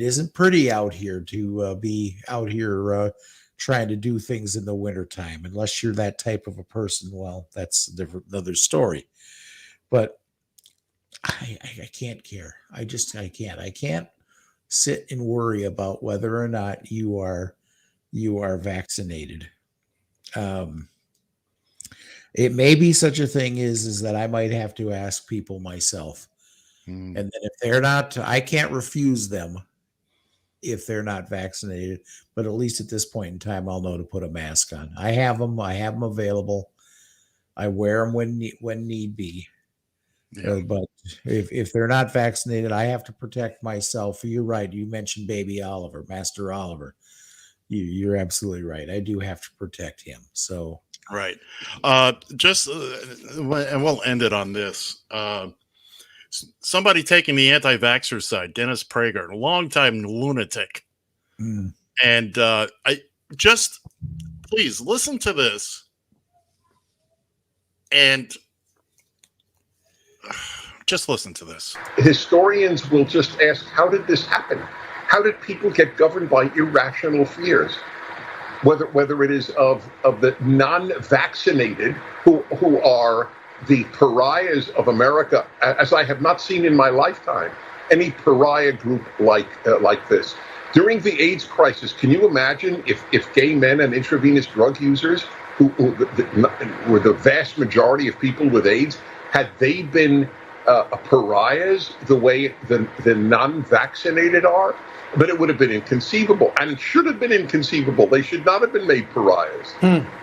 isn't pretty out here to be out here trying to do things in the wintertime, unless you're that type of a person. Well, that's another story. But I can't care. I can't. I can't sit and worry about whether or not you are vaccinated. It may be such a thing is that I might have to ask people myself. And then if they're not, I can't refuse them if they're not vaccinated, but at least at this point in time, I'll know to put a mask on. I have them available. I wear them when need be. Yeah. But if they're not vaccinated, I have to protect myself. You're right. You mentioned baby Oliver, Master Oliver. You're absolutely right. I do have to protect him. So. Right. And we'll end it on this. Somebody taking the anti-vaxxer side, Dennis Prager, a longtime lunatic. And please listen to this. And just listen to this. Historians will just ask, how did this happen? How did people get governed by irrational fears? whether it is of the non-vaccinated who are the pariahs of America, as I have not seen in my lifetime any pariah group like this. During the AIDS crisis, can you imagine if gay men and intravenous drug users, who were the vast majority of people with AIDS, had they been pariahs the way the non-vaccinated are? But it would have been inconceivable, and it should have been inconceivable. They should not have been made pariahs.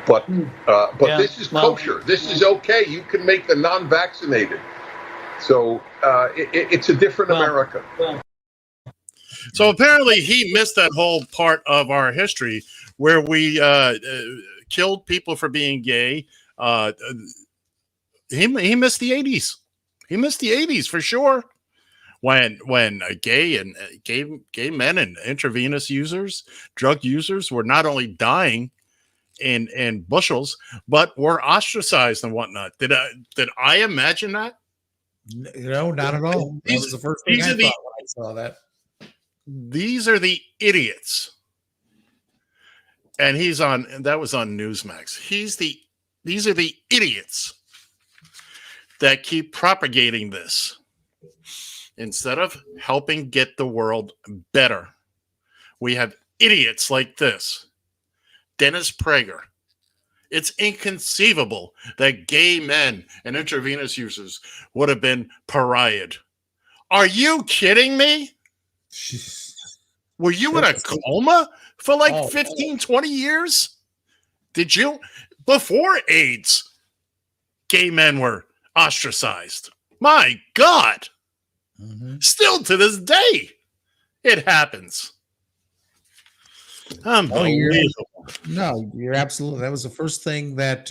But Yeah, this is kosher. This is okay. You can make the non-vaccinated. So it's a different America. So apparently he missed that whole part of our history where we killed people for being gay. He missed the 80s. He missed the 80s for sure. When gay men and intravenous users, drug users, were not only dying in bushels, but were ostracized and whatnot. Did I imagine that? No, not at all. That was the first thing I thought when I saw that. These are the idiots. And that was on Newsmax. These are the idiots that keep propagating this instead of helping get the world better. We have idiots like this. Dennis Prager. It's inconceivable that gay men and intravenous users would have been pariahed. Are you kidding me? Were you in a coma for like 15, 20 years? Did you? Before AIDS, gay men were ostracized. My God. Still to this day, it happens. Unbelievable. You're absolutely. That was the first thing that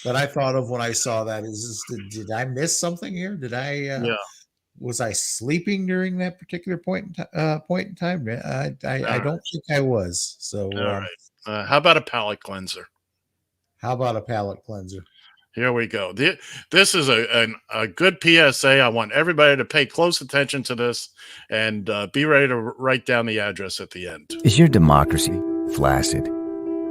I thought of when I saw that. Did I miss something here? Did I? Was I sleeping during that particular point in time? I don't think I was. So, all right. How about a palate cleanser? How about a palate cleanser? Here we go. This is a good PSA. I want everybody to pay close attention to this and be ready to write down the address at the end. Is your democracy flaccid?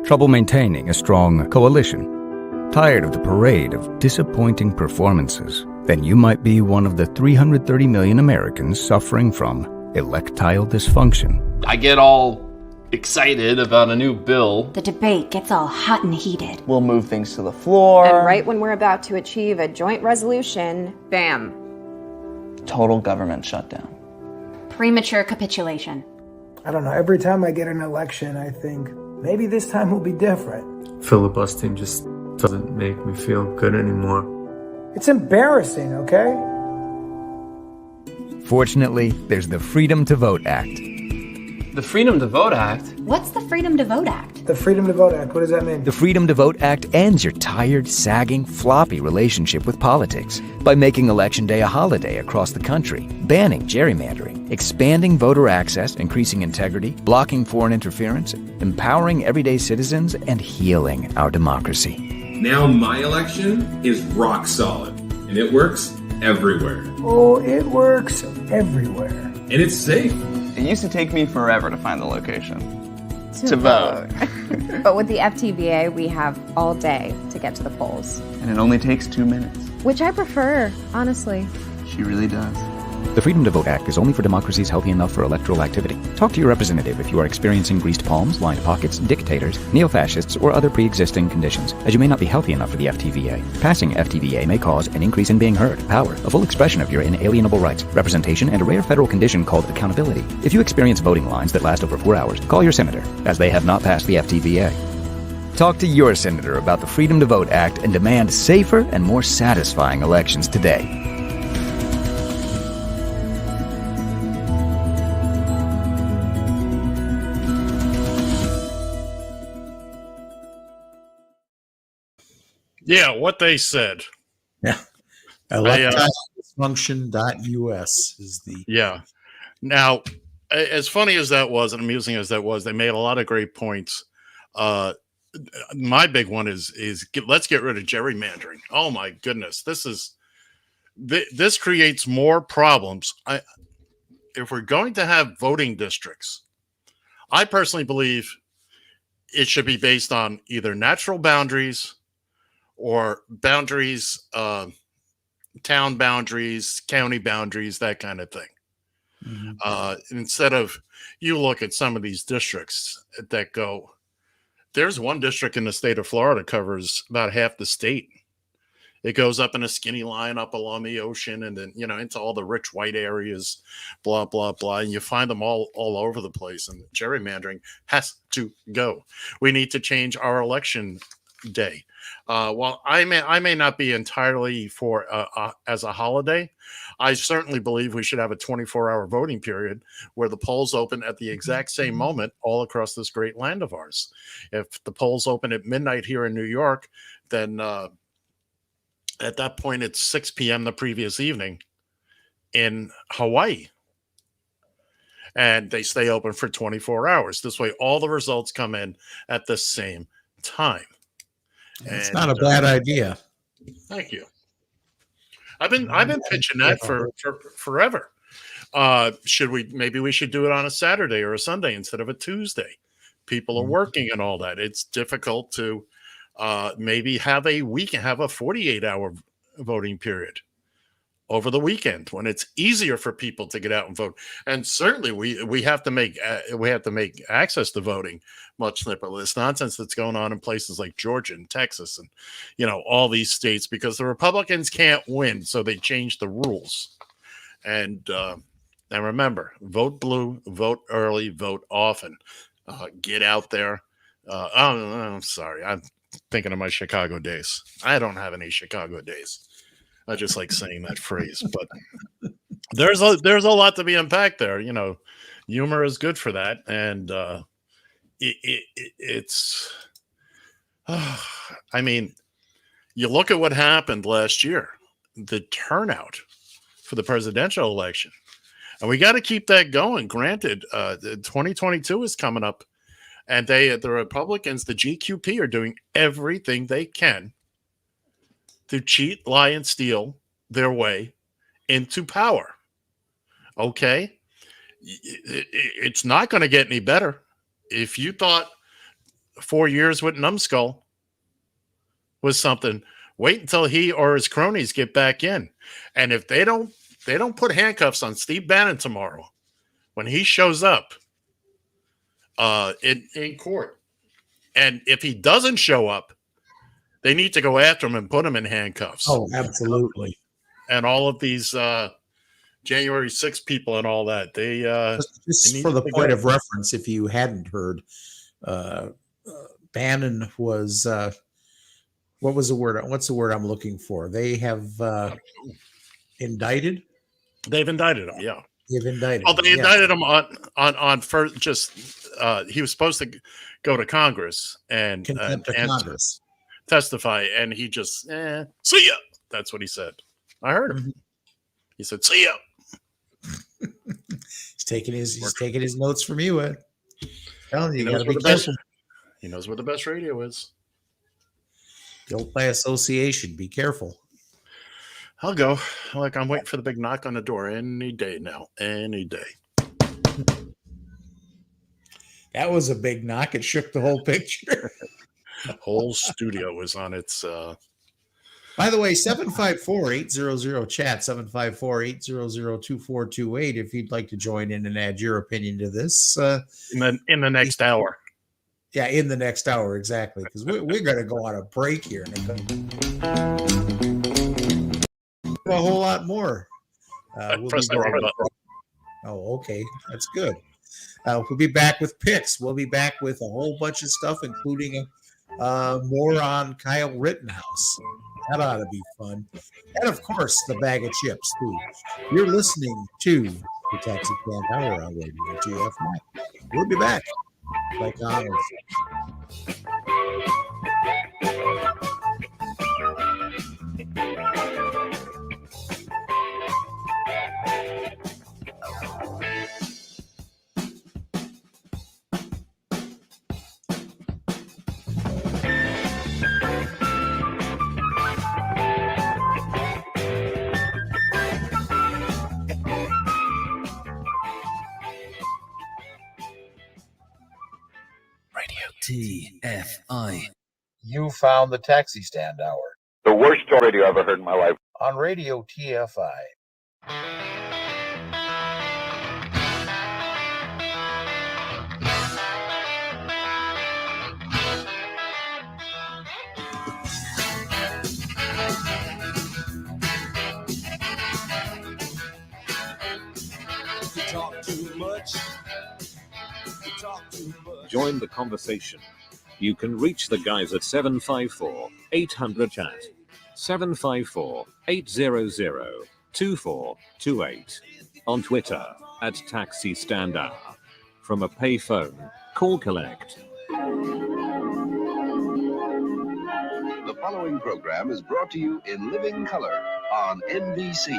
Trouble maintaining a strong coalition? Tired of the parade of disappointing performances? Then you might be one of the 330 million Americans suffering from electile dysfunction. I get all excited about a new bill. The debate gets all hot and heated. We'll move things to the floor. And right when we're about to achieve a joint resolution, bam. Total government shutdown. Premature capitulation. I don't know. Every time I get an election, I think maybe this time will be different. Filibustering just doesn't make me feel good anymore. It's embarrassing, okay? Fortunately, there's the Freedom to Vote Act. The Freedom to Vote Act? What's the Freedom to Vote Act? The Freedom to Vote Act, what does that mean? The Freedom to Vote Act ends your tired, sagging, floppy relationship with politics by making Election Day a holiday across the country, banning gerrymandering, expanding voter access, increasing integrity, blocking foreign interference, empowering everyday citizens, and healing our democracy. Now my election is rock solid, and it works everywhere. Oh, it works everywhere. And it's safe. It used to take me forever to find the location. To vote. But with the FTVA, we have all day to get to the polls. And it only takes 2 minutes. Which I prefer, honestly. She really does. The Freedom to Vote Act is only for democracies healthy enough for electoral activity. Talk to your representative if you are experiencing greased palms, lined pockets, dictators, neo-fascists, or other pre-existing conditions, as you may not be healthy enough for the FTVA. Passing FTVA may cause an increase in being heard, power, a full expression of your inalienable rights, representation, and a rare federal condition called accountability. If you experience voting lines that last over 4 hours, call your senator, as they have not passed the FTVA. Talk to your senator about the Freedom to Vote Act and demand safer and more satisfying elections today. Yeah, what they said. Yeah. Electiledysfunction.us is the. Yeah. Now, as funny as that was and amusing as that was, they made a lot of great points. My big one is let's get rid of gerrymandering. Oh my goodness, this creates more problems. If we're going to have voting districts, I personally believe it should be based on either natural boundaries or boundaries, town boundaries, county boundaries, that kind of thing. Instead of, you look at some of these districts that go, there's one district in the state of Florida covers about half the state. It goes up in a skinny line up along the ocean and then, into all the rich white areas, blah, blah, blah. And you find them all over the place. And gerrymandering has to go. We need to change our election day. While I may not be entirely for as a holiday, I certainly believe we should have a 24-hour voting period where the polls open at the exact same moment all across this great land of ours. If the polls open at midnight here in New York, then at that point it's 6 p.m. the previous evening in Hawaii. And they stay open for 24 hours. This way, all the results come in at the same time. It's not a bad idea. Thank you. I've been pitching that for forever. Maybe we should do it on a Saturday or a Sunday instead of a Tuesday. People are working and all that. It's difficult to maybe have a 48-hour voting period over the weekend when it's easier for people to get out and vote. And certainly we have to make access to voting much simpler. This nonsense that's going on in places like Georgia and Texas and all these states, because the Republicans can't win, so they change the rules. And remember, vote blue, vote early, vote often. Get out there. I'm sorry, I'm thinking of my Chicago days. I don't have any Chicago days. I just like saying that phrase, but there's a lot to be unpacked there. Humor is good for that, and it's. I mean, you look at what happened last year, the turnout for the presidential election, and we got to keep that going. Granted, 2022 is coming up, and the Republicans, the GQP, are doing everything they can to cheat, lie, and steal their way into power. Okay? It's not going to get any better. If you thought 4 years with Numbskull was something, wait until he or his cronies get back in. And if they don't put handcuffs on Steve Bannon tomorrow when he shows up in court, and if he doesn't show up, they need to go after him and put him in handcuffs. Oh, absolutely. And all of these January 6 people and all that. They just for the point of reference, if you hadn't heard, Bannon was what was the word? What's the word I'm looking for? They have indicted. They've indicted him. Yeah, they've indicted. Oh, they indicted him on first. Just he was supposed to go to Congress and Congress. Testify, and he just see ya. That's what he said. I heard him. He said, "See ya." He's taking his notes from you, Ed. Telling you, He knows where the best radio is. Guilt by association. Be careful. I'll go. Like, I'm waiting for the big knock on the door any day now. Any day. That was a big knock. It shook the whole picture. The whole studio was on its. By the way, 754-800-CHAT, 754-800-2428, if you'd like to join in and add your opinion to this. In the next hour. Yeah, in the next hour, exactly. Because we're going to go on a break here. A whole lot more. We'll press the wrong button. Oh, okay. That's good. We'll be back with picks. We'll be back with a whole bunch of stuff, including more on Kyle Rittenhouse. That ought to be fun. And, of course, the bag of chips, too. You're listening to the Taxi Cab Hour on Radio GFY. We'll be back. Like honors. Radio TFI. You found the Taxi Stand Hour. The worst radio I've ever heard in my life. On Radio TFI. Join the conversation. You can reach the guys at 754-800-CHAT, 754-800-2428, on Twitter at Taxi Stand Hour. From a payphone, call collect. The following program is brought to you in living color on NBC.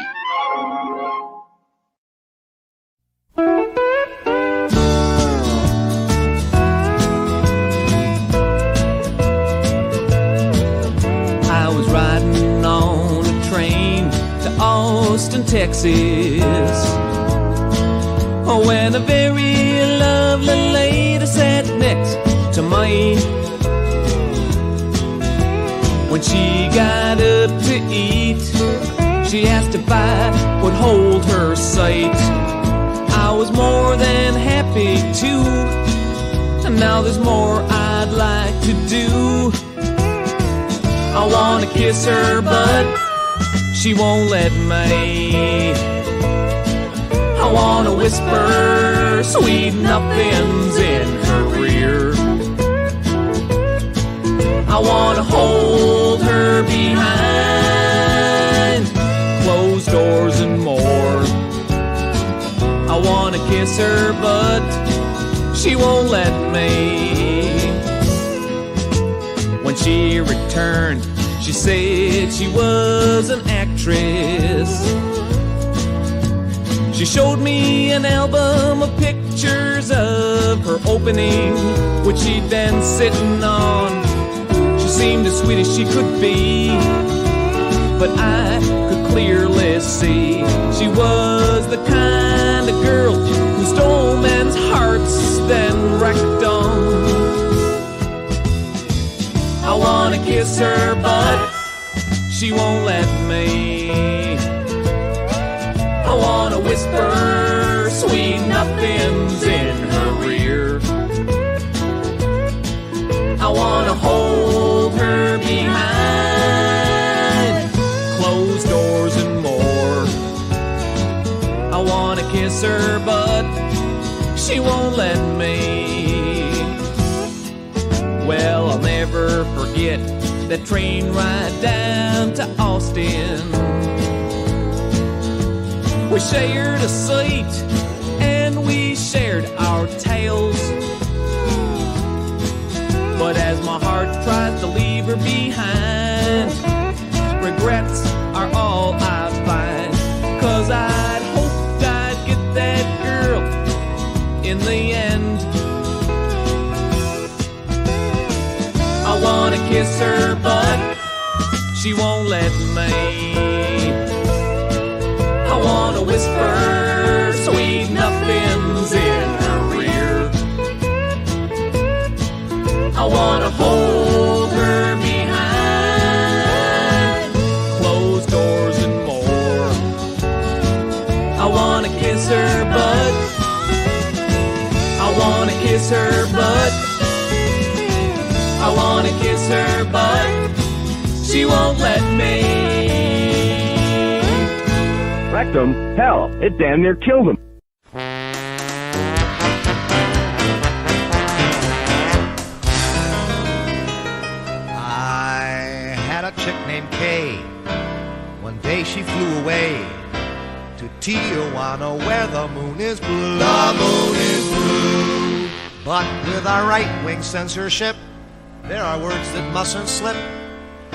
I was riding on a train to Austin, Texas, when a very lovely lady sat next to mine. When she got up to eat, she asked if I would hold her sight. I was more than happy to, and now there's more I'd like to do. I wanna kiss her, but she won't let me. I wanna whisper sweet nothings in her ear. I wanna hold her behind closed doors and more. I wanna kiss her, but she won't let me. When she returned, she said she was an actress. She showed me an album of pictures of her opening, which she'd been sitting on. She seemed as sweet as she could be, but I could clearly see she was the kind of girl who stole men's hearts, then wrecked them. I wanna kiss her, but she won't let me. I wanna whisper sweet nothings in her ear. I wanna hold her behind closed doors and more. I wanna kiss her, but she won't let me. Well, I'll never forget that train ride down to Austin. We shared a seat and we shared our tales. But as my heart tries to leave her behind, regrets are all I find. 'Cause I'd hoped I'd get that girl in the end. I wanna kiss her, but she won't let me. I wanna whisper sweet nothings in her ear. I wanna hold her behind closed doors and more. I wanna kiss her, but I wanna kiss her, but I wanna kiss her, but she won't let me. Wrecked him? Hell, it damn near killed him. I had a chick named Kay. One day she flew away to Tijuana where the moon is blue. The moon is blue. But with our right-wing censorship, there are words that mustn't slip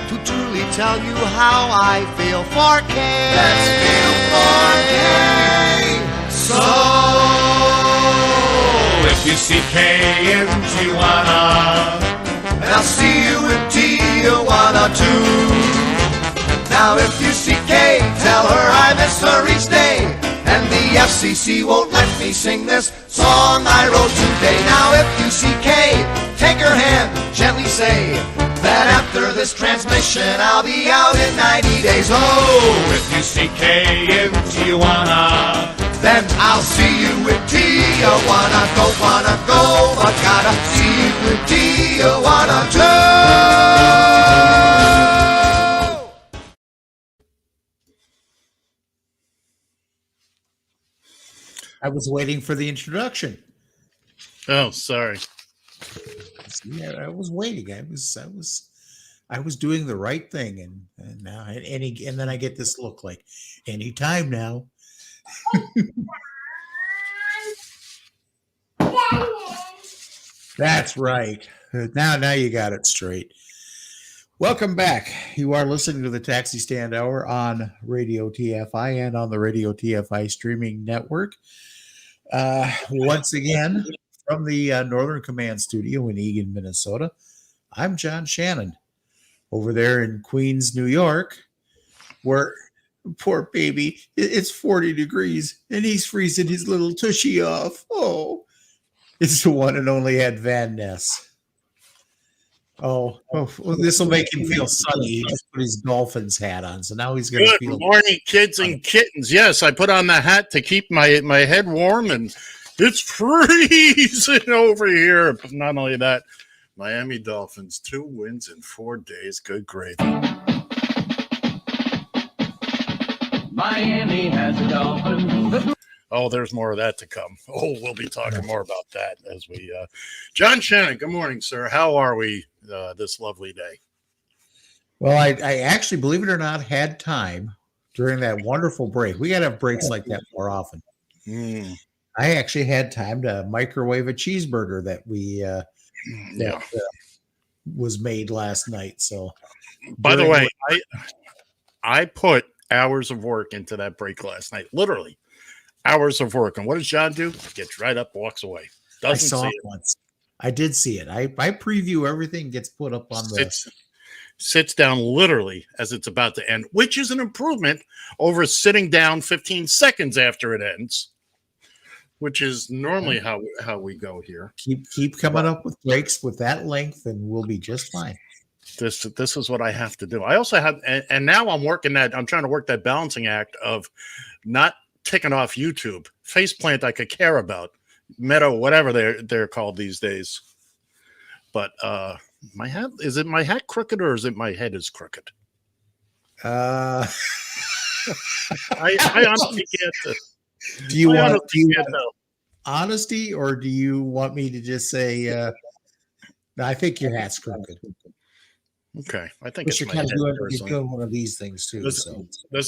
to truly tell you how I feel for Kay. Let's feel for Kay. So if you see Kay in Tijuana, and I'll see you in Tijuana too. Now if you see Kay, tell her I miss her each day, and the FCC won't let me sing this song I wrote today. Now if you see Kay, Take her hand, gently say that after this transmission I'll be out in 90 days. Oh, if you see Kay in Tijuana, then I'll see you with Tijuana. Don't wanna go, but gotta see you with Tijuana too. I was waiting for the introduction. Oh, sorry. Yeah, I was waiting. I was doing the right thing, and now and then I get this look like any time now. That's right. Now you got it straight. Welcome back. You are listening to the Taxi Stand Hour on Radio TFI and on the Radio TFI streaming network. Once again, from the Northern Command Studio in Eagan, Minnesota, I'm John Shannon. Over there in Queens, New York, where poor baby, it's 40 degrees and he's freezing his little tushy off. Oh, it's the one and only Ed Van Ness. Oh, this will make him feel sunny. He just put his Dolphins hat on, so now he's going to feel. Good morning, kids and kittens. Yes, I put on the hat to keep my head warm, and it's freezing over here. But not only that, Miami Dolphins, 2 wins in 4 days. Good gravy. Miami has a dolphin. Oh, there's more of that to come. Oh, we'll be talking more about that as we. John Shannon, good morning, sir. How are we this lovely day? Well, I actually, believe it or not, had time during that wonderful break. We got to have breaks like that more often. I actually had time to microwave a cheeseburger that was made last night. So, by the way, I put hours of work into that break last night. Literally. Hours of work. And what does John do? Gets right up, walks away. Doesn't I saw see it once. I did see it. I preview everything, gets put up on sits down literally as it's about to end, which is an improvement over sitting down 15 seconds after it ends, which is normally how we go here. Keep coming up with breaks with that length, and we'll be just fine. This is what I have to do. I also have, and now I'm trying to work that balancing act of not taking off YouTube, faceplant I could care about, Meta, whatever they're called these days. But my hat, is it my hat crooked or is it my head is crooked? I honestly can't. Do you want honesty, or do you want me to just say? I think your hat's crooked. Okay, I think it's you're my kind head. of doing one of these things too. Does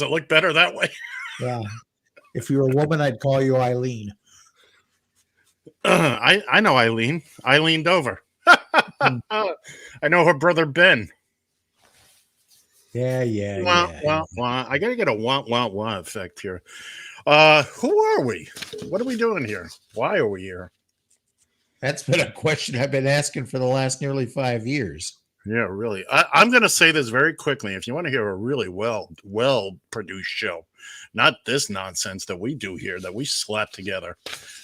it look better that way? Yeah. If you were a woman, I'd call you Eileen. I know Eileen. I leaned over. I know her brother Ben. Yeah. I gotta get a wah effect here. Who are we? What are we doing here? Why are we here? That's been a question I've been asking for the last nearly 5 years. Yeah, really. I'm going to say this very quickly. If you want to hear a really well-produced show, not this nonsense that we do here, that we slap together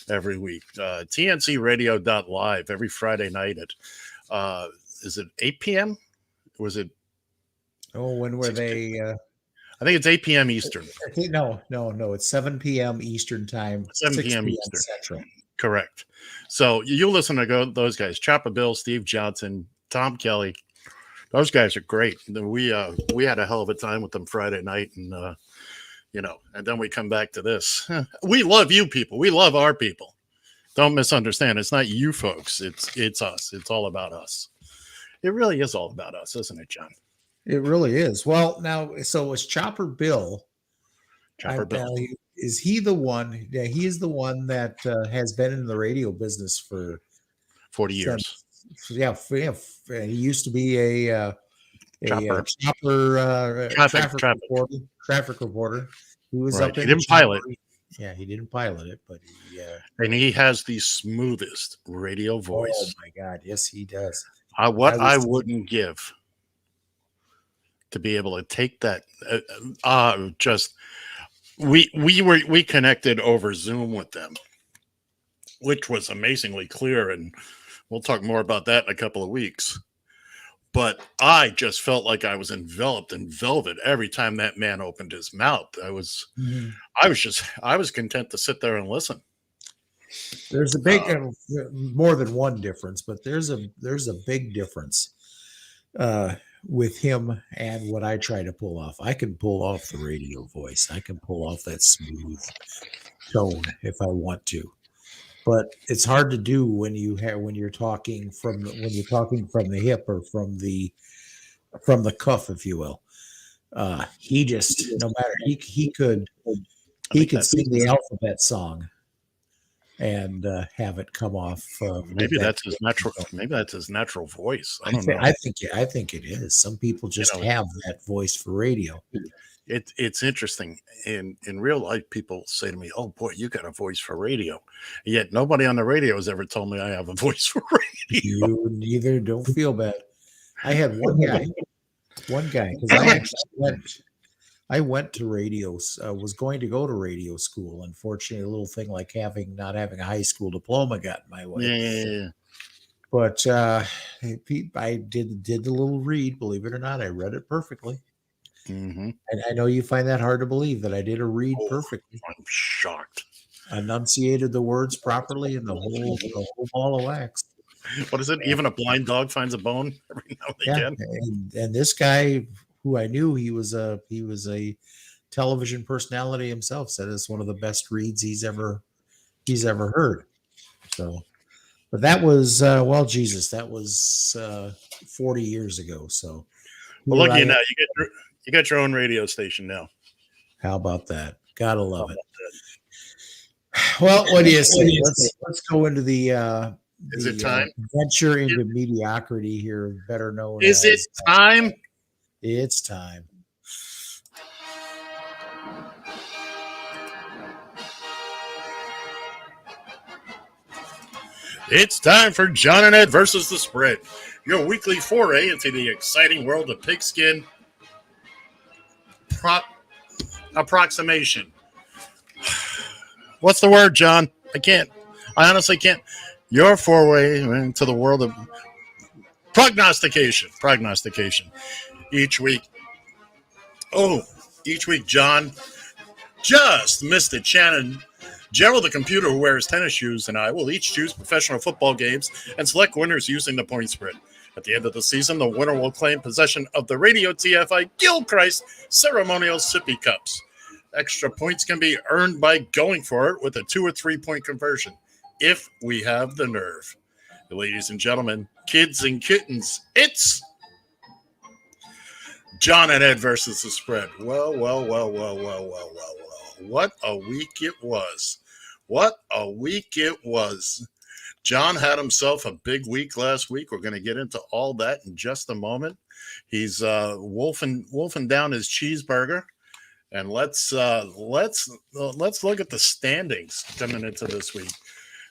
every week, TNCRadio.Live every Friday night at, is it 8 p.m.? Was it? Oh, when were they? I think it's 8 p.m. Eastern. No. It's 7 p.m. Eastern time. 7 p.m. Eastern. Central. Correct. So you listen to those guys, Chopper Bill, Steve Johnson, Tom Kelly. Those guys are great. We had a hell of a time with them Friday night, and and then we come back to this. We love you people. We love our people. Don't misunderstand. It's not you folks. It's us. It's all about us. It really is all about us, isn't it, John? It really is. Well, now, so is Chopper Bill. Bill. Is he the one? Yeah, he is the one that has been in the radio business for 40 years. Yeah. He used to be a traffic reporter. He was right. up in He didn't pilot. Yeah, he didn't pilot it, but and he has the smoothest radio voice. Oh my God, yes, he does. I wouldn't give to be able to take that. We connected over Zoom with them, which was amazingly clear and We'll talk more about that in a couple of weeks. But I just felt like I was enveloped in velvet every time that man opened his mouth. I was content to sit there and listen. There's a big, more than one difference, but there's a big difference with him and what I try to pull off. I can pull off the radio voice. I can pull off that smooth tone if I want to, but it's hard to do when you're talking from the hip or from the cuff, if you will. He just, no matter, he could sing the alphabet song and have it come off. Maybe that's his natural. Maybe that's his natural voice. I don't know. I think it is. Some people just have that voice for radio. It's interesting. In real life, people say to me, "Oh boy, you got a voice for radio." Yet nobody on the radio has ever told me I have a voice for radio. You neither. Don't feel bad. I had one guy, because I went to radio. Was going to go to radio school. Unfortunately, a little thing like not having a high school diploma got in my way. Yeah. But I did the little read. Believe it or not, I read it perfectly. Mm-hmm. And I know you find that hard to believe that I did a read perfectly. I'm shocked. Enunciated the words properly, and the whole ball of wax. What is it? Even a blind dog finds a bone every now and again. And this guy, who I knew, he was a television personality himself, said it's one of the best reads he's ever heard. So, but that was that was 40 years ago. So, well, lucky now you got your own radio station now. How about that? Gotta love it. Well, what do you say? Let's go into the is it time? Venture into mediocrity here, better known as. Is it time? It's time. It's time for John and Ed versus the Spread, your weekly foray into the exciting world of pigskin approximation. What's the word, John? I honestly can't. Your foray into the world of prognostication. Each week, John just missed it. Shannon, Gerald, the computer who wears tennis shoes, and I will each choose professional football games and select winners using the point spread. At the end of the season, the winner will claim possession of the Radio TFI Gilchrist ceremonial sippy cups. Extra points can be earned by going for it with a 2 or 3 point conversion, if we have the nerve. Ladies and gentlemen, kids and kittens, it's John and Ed versus the Spread. Well. What a week it was. John had himself a big week last week. We're going to get into all that in just a moment. He's wolfing down his cheeseburger. And let's look at the standings coming into this week.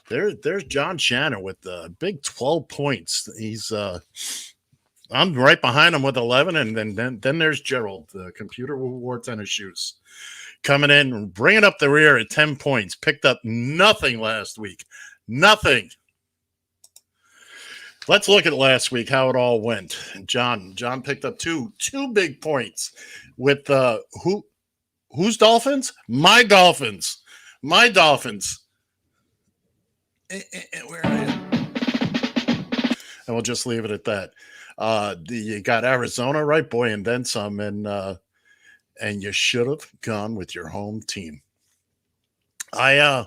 There's John Shannon with the big 12 points. He's I'm right behind him with 11, and then there's Gerald, the computer who wore tennis shoes, coming in, bringing up the rear at 10 points. Picked up nothing last week. Nothing. Let's look at last week, how it all went. John picked up two big points with whose Dolphins? My Dolphins. Where are you? And we'll just leave it at that. You got Arizona, right, boy, and then some, and you should have gone with your home team. I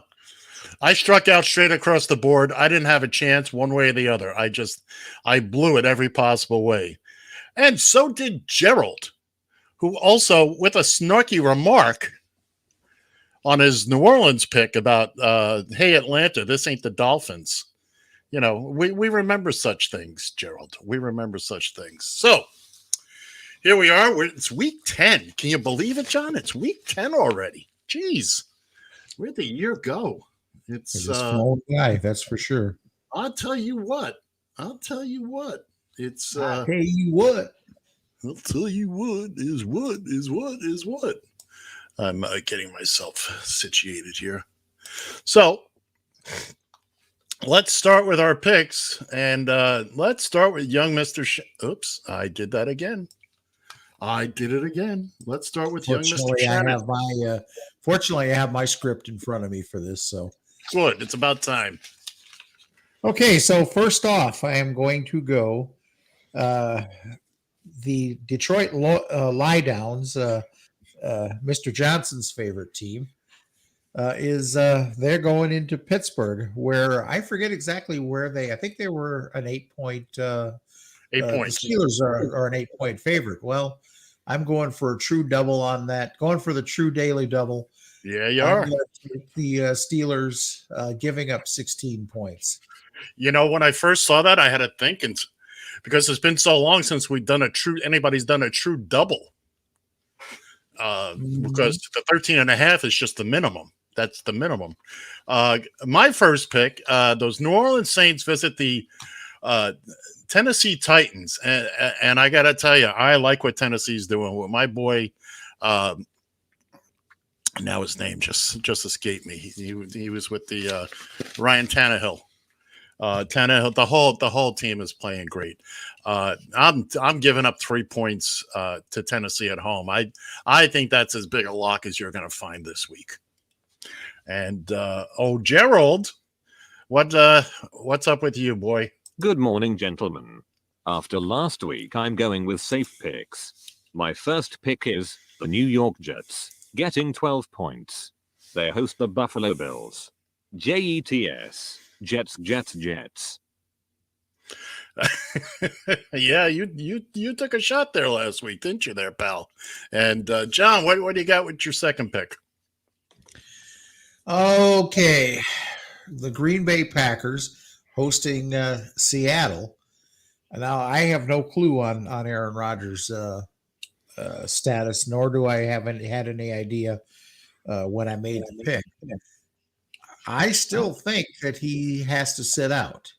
struck out straight across the board. I didn't have a chance one way or the other. I blew it every possible way. And so did Gerald, who also, with a snarky remark on his New Orleans pick about, hey, Atlanta, this ain't the Dolphins. You know, we remember such things, Gerald. We remember such things. So here we are. It's week 10. Can you believe it, John? It's week 10 already. Jeez. Where'd the year go? It's a small guy, that's for sure. I'll tell you what. It's I'll tell you what is what. I'm getting myself situated here. So let's start with our picks, and let's start with young Mr. Oops, I did that again. I did it again. Let's start with young Mr. Shannon. Fortunately, I have my script in front of me for this. So good. It's about time. Okay, so first off, I am going to go the Detroit Lie Downs, Mr. Johnson's favorite team, is they're going into Pittsburgh, where I forget exactly where I think they were an 8-point. 8 points. The Steelers are an 8-point favorite. Well, I'm going for a true double on that. Going for the true daily double. Yeah, you are. The Steelers giving up 16 points. You know, when I first saw that, I had to think, and because it's been so long since anybody's done a true double. Because the 13.5 is just the minimum. That's the minimum. My first pick, those New Orleans Saints visit the Tennessee Titans, and I got to tell you, I like what Tennessee's doing with my boy. Now his name just escaped me. He was with the Ryan Tannehill. Tannehill, the whole team is playing great. I'm giving up 3 points to Tennessee at home. I think that's as big a lock as you're going to find this week. And Gerald, what's up with you, boy? Good morning, gentlemen. After last week, I'm going with safe picks. My first pick is the New York Jets, getting 12 points. They host the Buffalo Bills. Jets, Jets. Yeah, you took a shot there last week, didn't you, there, pal? And John, what do you got with your second pick? Okay, the Green Bay Packers hosting Seattle. Now, I have no clue on Aaron Rodgers' status, nor do I had any idea when I made the pick. I still think that he has to sit out.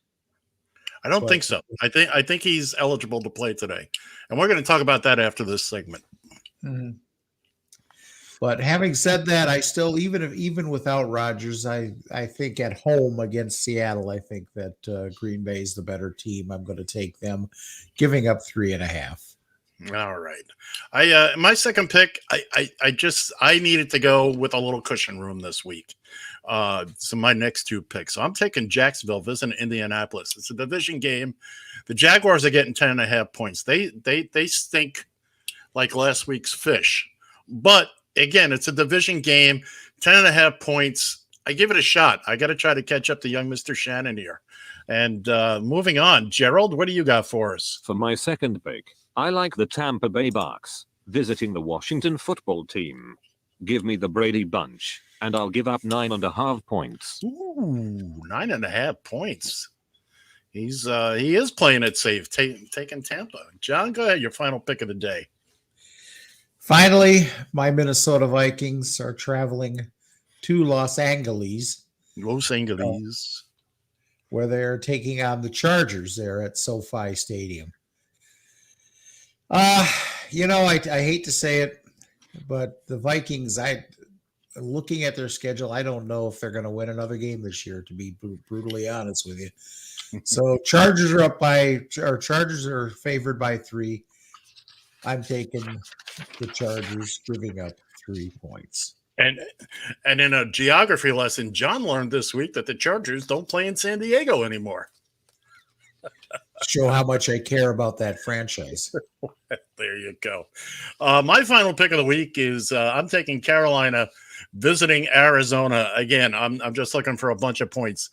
I don't think so. I think he's eligible to play today, and we're going to talk about that after this segment. Mm-hmm. But having said that, I still, even without Rodgers, I think at home against Seattle, I think that Green Bay is the better team. I'm going to take them, giving up 3.5. All right. My second pick, I needed to go with a little cushion room this week. So my next two picks. So I'm taking Jacksonville visiting Indianapolis. It's a division game. The Jaguars are getting 10.5 points. They stink like last week's fish. But again, it's a division game, 10.5 points. I give it a shot. I got to try to catch up to young Mr. Shannon here. And moving on, Gerald, what do you got for us? For my second pick, I like the Tampa Bay Bucks visiting the Washington football team. Give me the Brady Bunch, and I'll give up 9.5 points. Ooh, 9.5 points. He is playing it safe, taking Tampa. John, go ahead. Your final pick of the day. Finally, my Minnesota Vikings are traveling to Los Angeles. Where they're taking on the Chargers there at SoFi Stadium. I hate to say it, but the Vikings, looking at their schedule, I don't know if they're going to win another game this year, to be brutally honest with you. So Chargers are favored by 3. I'm taking the Chargers, giving up 3 points. And in a geography lesson, John learned this week that the Chargers don't play in San Diego anymore. Show how much I care about that franchise. There you go. My final pick of the week is I'm taking Carolina visiting Arizona. Again, I'm just looking for a bunch of points.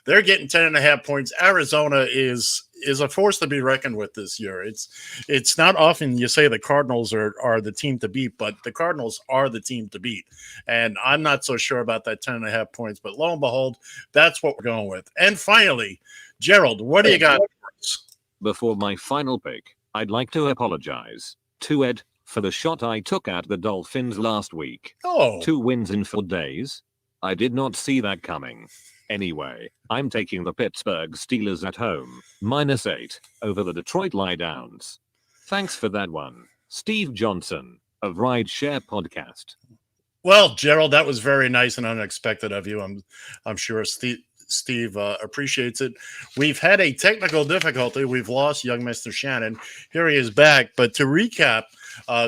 They're getting 10.5 points. Arizona is a force to be reckoned with this year. It's not often you say the Cardinals are the team to beat, but the Cardinals are the team to beat. And I'm not so sure about that 10.5 points, but lo and behold, that's what we're going with. And finally, Gerald, what do you got for us? Before my final pick, I'd like to apologize to Ed for the shot I took at the Dolphins last week. 2 wins in 4 days. I did not see that coming. Anyway, I'm taking the Pittsburgh Steelers at home, -8, over the Detroit Lie Downs. Thanks for that one, Steve Johnson of Rideshare Podcast. Well, Gerald, that was very nice and unexpected of you. I'm sure Steve appreciates it. We've had a technical difficulty. We've lost young Mr. Shannon. Here he is back. But to recap,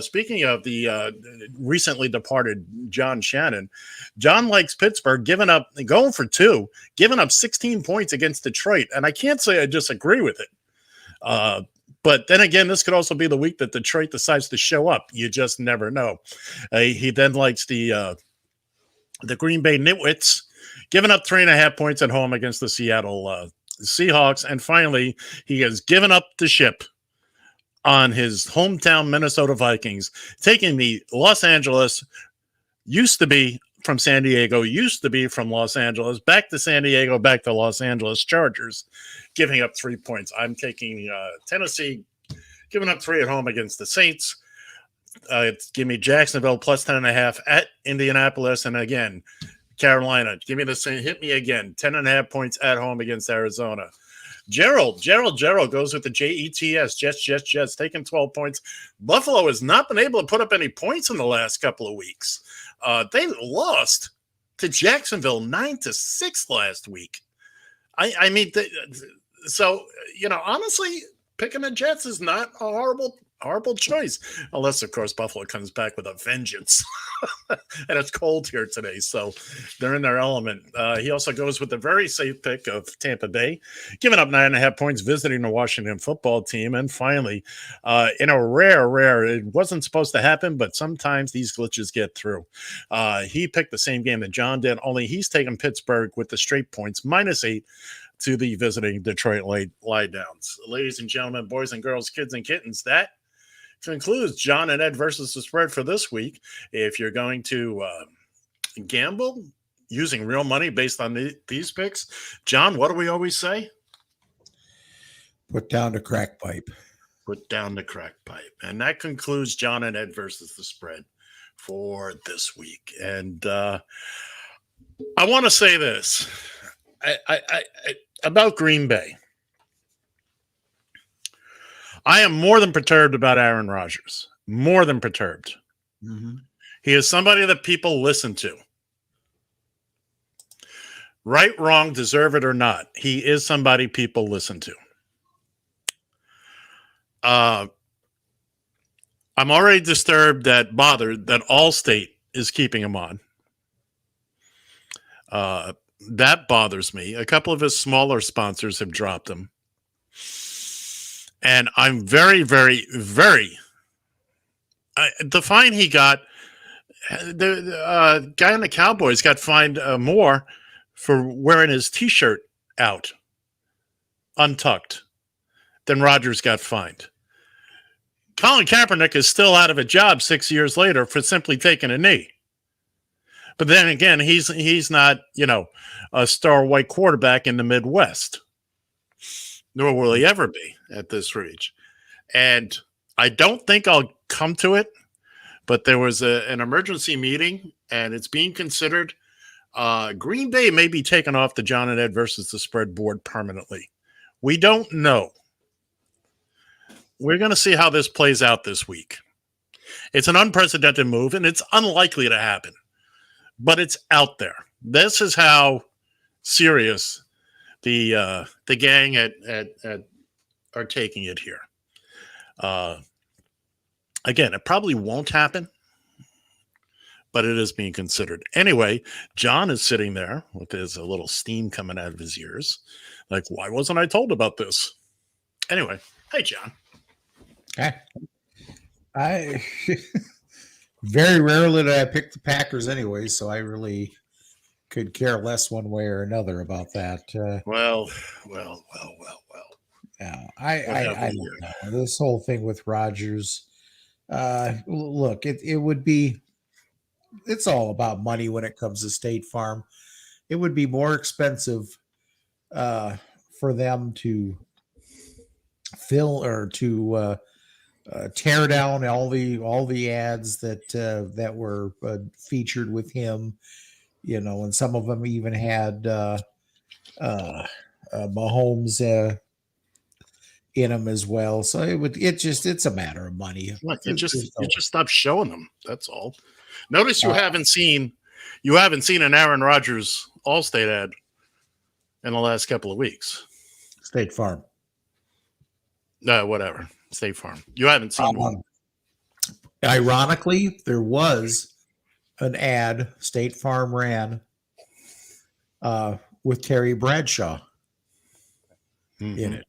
speaking of the recently departed John Shannon, John likes Pittsburgh, going for 2, giving up 16 points against Detroit. And I can't say I disagree with it. But then again, this could also be the week that Detroit decides to show up. You just never know. He then likes the Green Bay Nitwits, giving up 3.5 points at home against the Seattle Seahawks. And finally, he has given up the ship on his hometown Minnesota Vikings, taking the Los Angeles, used to be from San Diego, used to be from Los Angeles, back to San Diego, back to Los Angeles Chargers, giving up 3 points. I'm taking Tennessee, giving up 3 at home against the Saints. Give me Jacksonville plus 10.5 at Indianapolis. And again, Carolina, give me the same. Hit me again. 10.5 points at home against Arizona. Gerald goes with the Jets. Jets, taking 12 points. Buffalo has not been able to put up any points in the last couple of weeks. They lost to Jacksonville 9-6 last week. I mean, so, honestly, picking the Jets is not a horrible choice, unless, of course, Buffalo comes back with a vengeance. And it's cold here today, so they're in their element. He also goes with the very safe pick of Tampa Bay, giving up 9.5 points, visiting the Washington football team. And finally, in a rare, it wasn't supposed to happen, but sometimes these glitches get through. He picked the same game that John did, only he's taking Pittsburgh with the straight points, -8 to the visiting Detroit lie downs. Ladies and gentlemen, boys and girls, kids and kittens, that concludes John and Ed versus the spread for this week. If you're going to gamble using real money based on these picks, John, what do we always say? Put down the crack pipe. Put down the crack pipe. And that concludes John and Ed versus the spread for this week. And I want to say this I about Green Bay. I am more than perturbed about Aaron Rodgers. More than perturbed. Mm-hmm. He is somebody that people listen to. Right, wrong, deserve it or not, he is somebody people listen to. I'm already bothered that Allstate is keeping him on. That bothers me. A couple of his smaller sponsors have dropped him. And I'm very, very, very. The fine he got, the guy on the Cowboys got fined more for wearing his T-shirt out, untucked, than Rodgers got fined. Colin Kaepernick is still out of a job 6 years later for simply taking a knee. But then again, he's not, a star white quarterback in the Midwest. Nor will he ever be at this reach. And I don't think I'll come to it, but there was an emergency meeting, and it's being considered. Green Bay may be taken off the John and Ed versus the spread board permanently. We don't know. We're going to see how this plays out this week. It's an unprecedented move, and it's unlikely to happen, but it's out there. This is how serious the gang at are taking it here. Again, it probably won't happen, but it is being considered. Anyway, John is sitting there with his a little steam coming out of his ears. Like, why wasn't I told about this? Anyway, hey, John. I very rarely do I pick the Packers anyway, so I really could care less one way or another about that. Well. Yeah, I don't know. This whole thing with Rodgers, look, it would be, it's all about money when it comes to State Farm. It would be more expensive for them to fill or to tear down all the ads that were featured with him, and some of them even had Mahomes in them as well. So it's a matter of money. You just stop showing them. That's all. Notice you haven't seen an Aaron Rodgers Allstate ad in the last couple of weeks? State Farm. Whatever. State Farm. You haven't seen one. Ironically, there was an ad State Farm ran with Terry Bradshaw in it.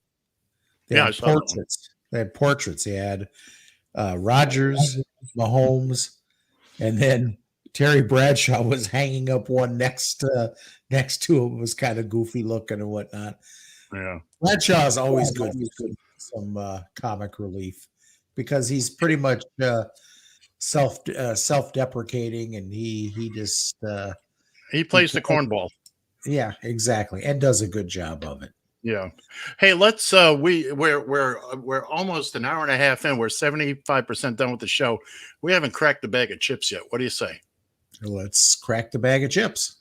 They had portraits. They had portraits. They had Rodgers, Mahomes, and then Terry Bradshaw was hanging up one next to him. It was kind of goofy looking and whatnot. Yeah, Bradshaw is always good for some comic relief because he's pretty much self-deprecating, and he just he plays the cornball. Yeah, exactly, and does a good job of it. Yeah. Hey, let's we're almost an hour and a half in. We're 75% done with the show. We haven't cracked the bag of chips yet. What do you say? Let's crack the bag of chips.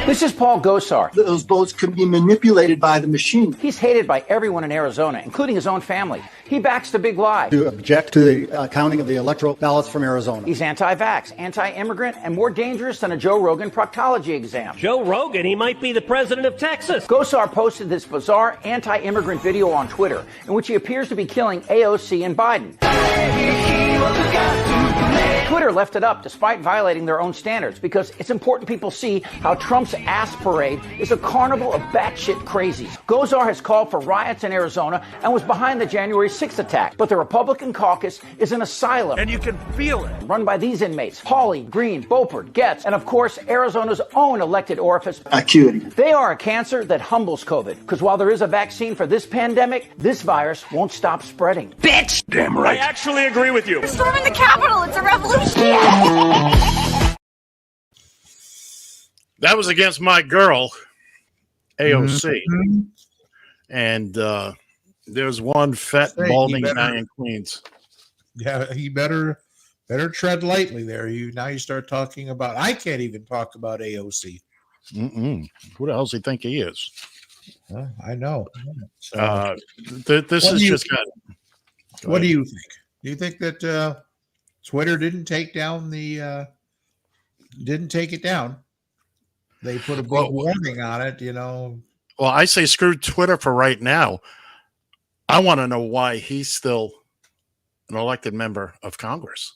This is Paul Gosar. Those votes can be manipulated by the machine. He's hated by everyone in Arizona, including his own family. He backs the big lie. To object to the counting of the electoral ballots from Arizona. He's anti-vax, anti-immigrant, and more dangerous than a Joe Rogan proctology exam. Joe Rogan, he might be the president of Texas. Gosar posted this bizarre anti-immigrant video on Twitter, in which he appears to be killing AOC and Biden. Twitter left it up despite violating their own standards because it's important people see how Trump's ass parade is a carnival of batshit crazies. Gosar has called for riots in Arizona and was behind the January 6th attack. But the Republican caucus is an asylum. And you can feel it. Run by these inmates, Hawley, Green, Beaufort, Getz, and of course, Arizona's own elected orifice, Acuity. They are a cancer that humbles COVID. Because while there is a vaccine for this pandemic, this virus won't stop spreading. Bitch! Damn right. I actually agree with you. We're storming the Capitol. It's a revolution. That was against my girl, AOC. Mm-hmm. And there's one fat, balding guy in Queens. Yeah, he better tread lightly there. Now you start talking about, I can't even talk about AOC. Who the hell does he think he is? I know. So, this is just kind of. What do you think? Do you think that Twitter didn't take it down? They put a big warning on it, Well, I say screw Twitter for right now. I want to know why he's still an elected member of Congress.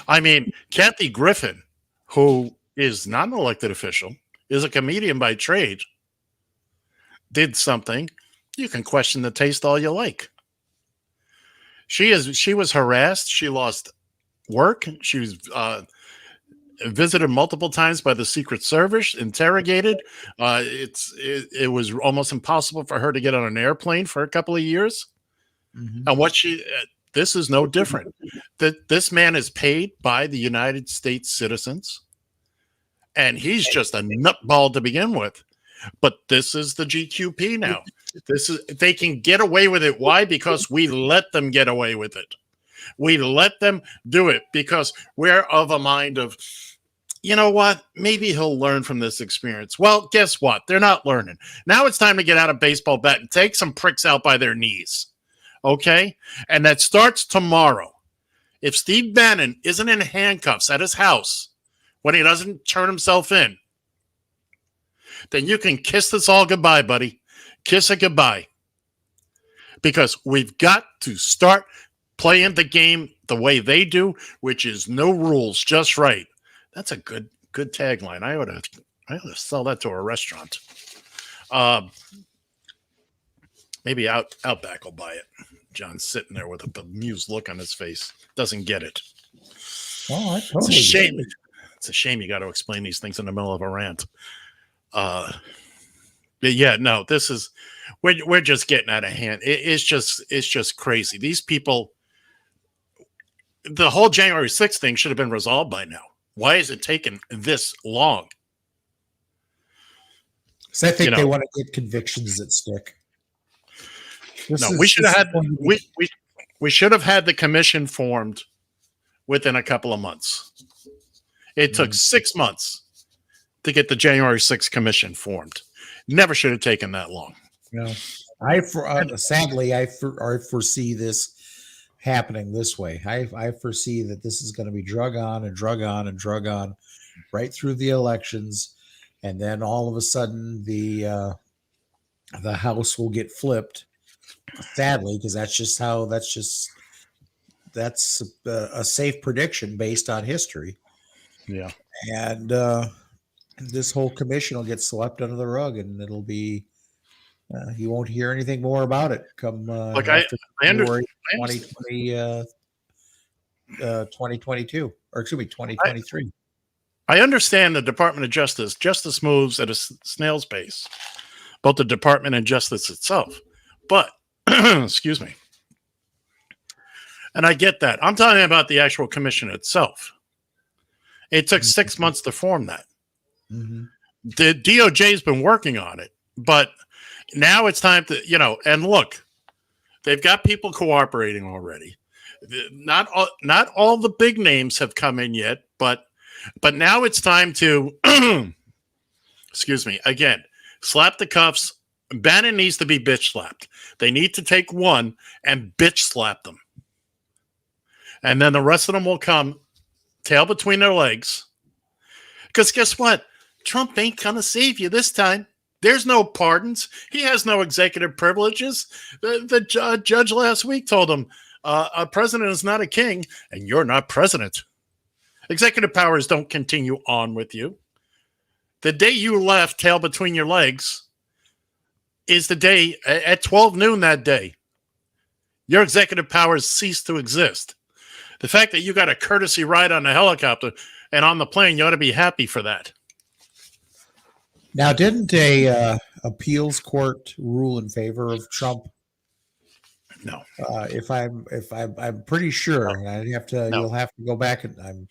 I mean, Kathy Griffin, who is not an elected official, is a comedian by trade, did something. You can question the taste all you like. She was harassed. She lost work. She was visited multiple times by the Secret Service, interrogated. It was almost impossible for her to get on an airplane for a couple of years. Mm-hmm. And this is no different. This man is paid by the United States citizens, and he's just a nutball to begin with. But this is the GQP now. They can get away with it. Why? Because we let them get away with it. We let them do it because we're of a mind of, you know what? Maybe he'll learn from this experience. Well, guess what? They're not learning. Now it's time to get out a baseball bat and take some pricks out by their knees. Okay? And that starts tomorrow. If Steve Bannon isn't in handcuffs at his house when he doesn't turn himself in, then you can kiss this all goodbye, buddy. Kiss it goodbye. Because we've got to start playing the game the way they do, which is no rules, just right. That's a good tagline. I ought to sell that to a restaurant. Maybe Outback will buy it. John's sitting there with a bemused look on his face. Doesn't get it. Oh, it's a shame. It's a shame you got to explain these things in the middle of a rant. Yeah, no, this is we're just getting out of hand. It's just crazy. These people, the whole January 6th thing should have been resolved by now. Why is it taking this long? So I think they want to get convictions that stick. We should have had the commission formed within a couple of months. It took 6 months to get the January 6th commission formed. Never should have taken that long. No, sadly, I foresee this happening this way. I foresee that this is going to be drug on and drug on and drug on right through the elections, and then all of a sudden the House will get flipped. Sadly, because that's a safe prediction based on history. Yeah, and this whole commission will get swept under the rug, and it'll be you won't hear anything more about it come Look, after January I understand. 2020, 2022, or excuse me, 2023. I understand the Department of Justice. Justice moves at a snail's pace, both the Department and Justice itself. But, excuse me. And I get that. I'm talking about the actual commission itself. It took 6 months to form that. Mm-hmm. The DOJ's been working on it, but now it's time to, and look, they've got people cooperating already. Not all the big names have come in yet, but now it's time to, excuse me, again, slap the cuffs. Bannon needs to be bitch slapped. They need to take one and bitch slap them. And then the rest of them will come tail between their legs. Because guess what? Trump ain't going to save you this time. There's no pardons. He has no executive privileges. The judge last week told him, a president is not a king, and you're not president. Executive powers don't continue on with you. The day you left tail between your legs is the day at 12 noon that day. Your executive powers cease to exist. The fact that you got a courtesy ride on the helicopter and on the plane, you ought to be happy for that. Now, didn't a appeals court rule in favor of Trump? No. If I'm pretty sure, and I'd have to. No. You'll have to go back, and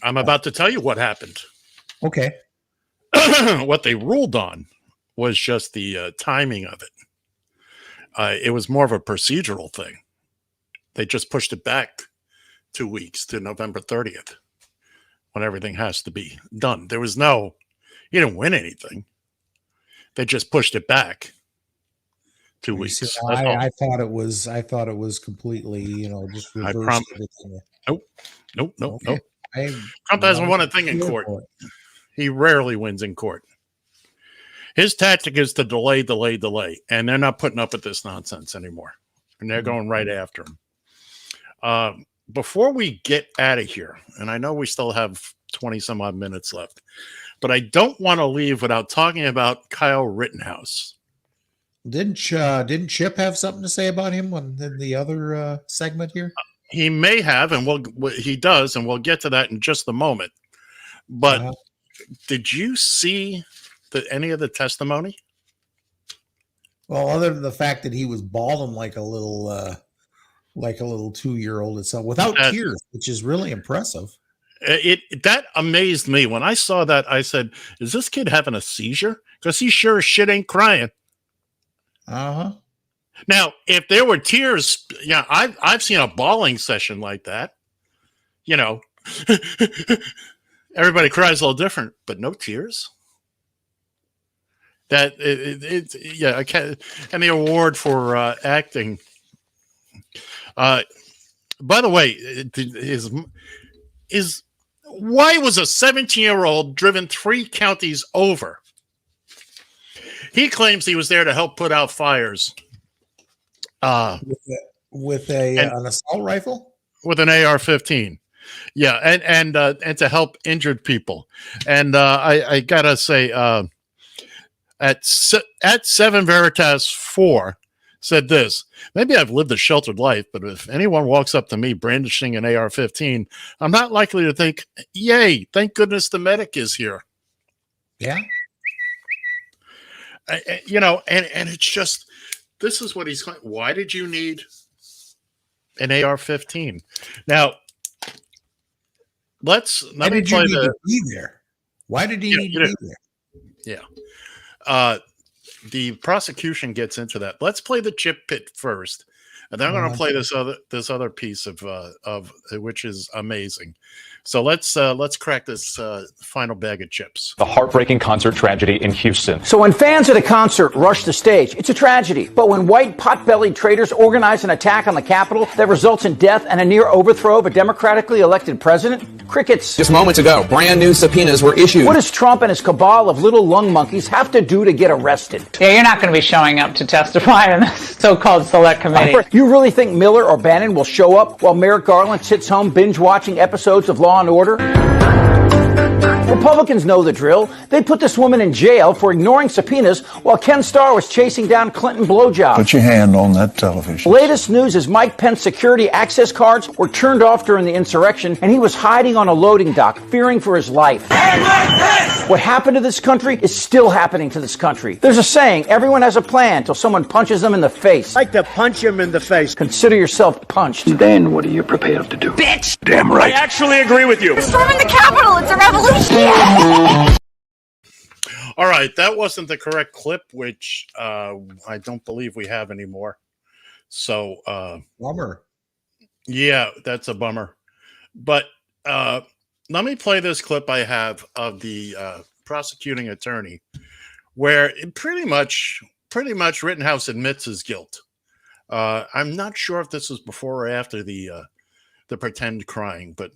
I'm about to tell you what happened. Okay. What they ruled on was just the timing of it. It was more of a procedural thing. They just pushed it back 2 weeks to November 30th, when everything has to be done. There was you didn't win anything. They just pushed it back 2 weeks. See, I thought it was completely, just reversed everything. Nope. Okay. Trump hasn't won a thing in court. He rarely wins in court. His tactic is to delay, and they're not putting up with this nonsense anymore. And they're going right after him. Before we get out of here, and I know we still have 20 some odd minutes left, but I don't want to leave without talking about Kyle Rittenhouse. Didn't Chip have something to say about him in the other segment here? He may have, and he does, and we'll get to that in just a moment. But did you see any of the testimony? Well, other than the fact that he was bawling like a little 2-year-old itself without tears, which is really impressive. That amazed me. When I saw that, I said, is this kid having a seizure? Because he sure as shit ain't crying. Uh-huh. Now, if there were tears, I've seen a bawling session like that. Everybody cries a little different, but no tears. That I can't. And the award for acting. By the way, why was a 17-year-old driven 3 counties over? He claims he was there to help put out fires. With an assault rifle? With an AR-15. Yeah, and to help injured people. And I gotta say, at 7 Veritas 4 said this: maybe I've lived a sheltered life, but if anyone walks up to me brandishing an AR-15, I'm not likely to think, yay, thank goodness the medic is here. Yeah. And it's just, this is what he's going, why did you need an AR-15? Now, let me play be there? Why did he need to be there? Yeah. The prosecution gets into that. Let's play the chip pit first, and then I'm going to play this other piece of which is amazing. So let's crack this final bag of chips. The heartbreaking concert tragedy in Houston. So when fans at a concert rush the stage, it's a tragedy. But when white pot-bellied traitors organize an attack on the Capitol that results in death and a near overthrow of a democratically elected president, crickets. Just moments ago, brand new subpoenas were issued. What does Trump and his cabal of little lung monkeys have to do to get arrested? Yeah, you're not going to be showing up to testify in this so-called select committee. You really think Miller or Bannon will show up while Merrick Garland sits home binge-watching episodes of Law and Order? Republicans know the drill. They put this woman in jail for ignoring subpoenas while Ken Starr was chasing down Clinton blowjobs. Put your hand on that television. Latest news is Mike Pence's security access cards were turned off during the insurrection, and he was hiding on a loading dock, fearing for his life. What happened to this country is still happening to this country. There's a saying, everyone has a plan till someone punches them in the face. Like to punch him in the face. Consider yourself punched. Then what are you prepared to do? Bitch! Damn right. I actually agree with you. We're storming the Capitol. It's a revolution. All right, that wasn't the correct clip, which I don't believe we have anymore. So, bummer. Yeah, that's a bummer. But let me play this clip I have of the prosecuting attorney, where it pretty much Rittenhouse admits his guilt. I'm not sure if this was before or after the pretend crying, but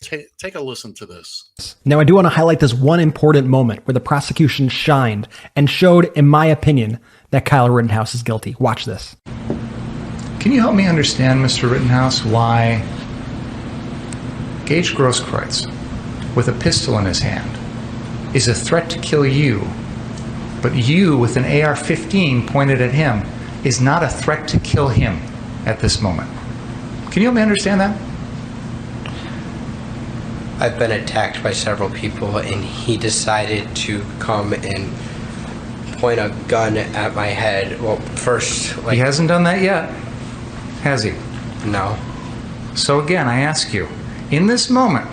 take a listen to this. Now, I do want to highlight this one important moment where the prosecution shined and showed, in my opinion, that Kyle Rittenhouse is guilty. Watch this. Can you help me understand, Mr. Rittenhouse, why Gage Grosskreutz, with a pistol in his hand, is a threat to kill you, but you, with an AR-15 pointed at him, is not a threat to kill him at this moment? Can you help me understand that? I've been attacked by several people, and he decided to come and point a gun at my head. Well, first, He hasn't done that yet, has he? No. So again, I ask you, in this moment,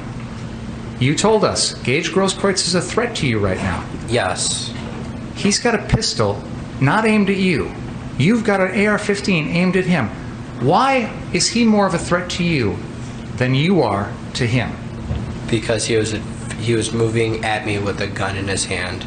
you told us Gage Grosskreutz is a threat to you right now. Yes. He's got a pistol not aimed at you. You've got an AR-15 aimed at him. Why is he more of a threat to you than you are to him? Because he was moving at me with a gun in his hand.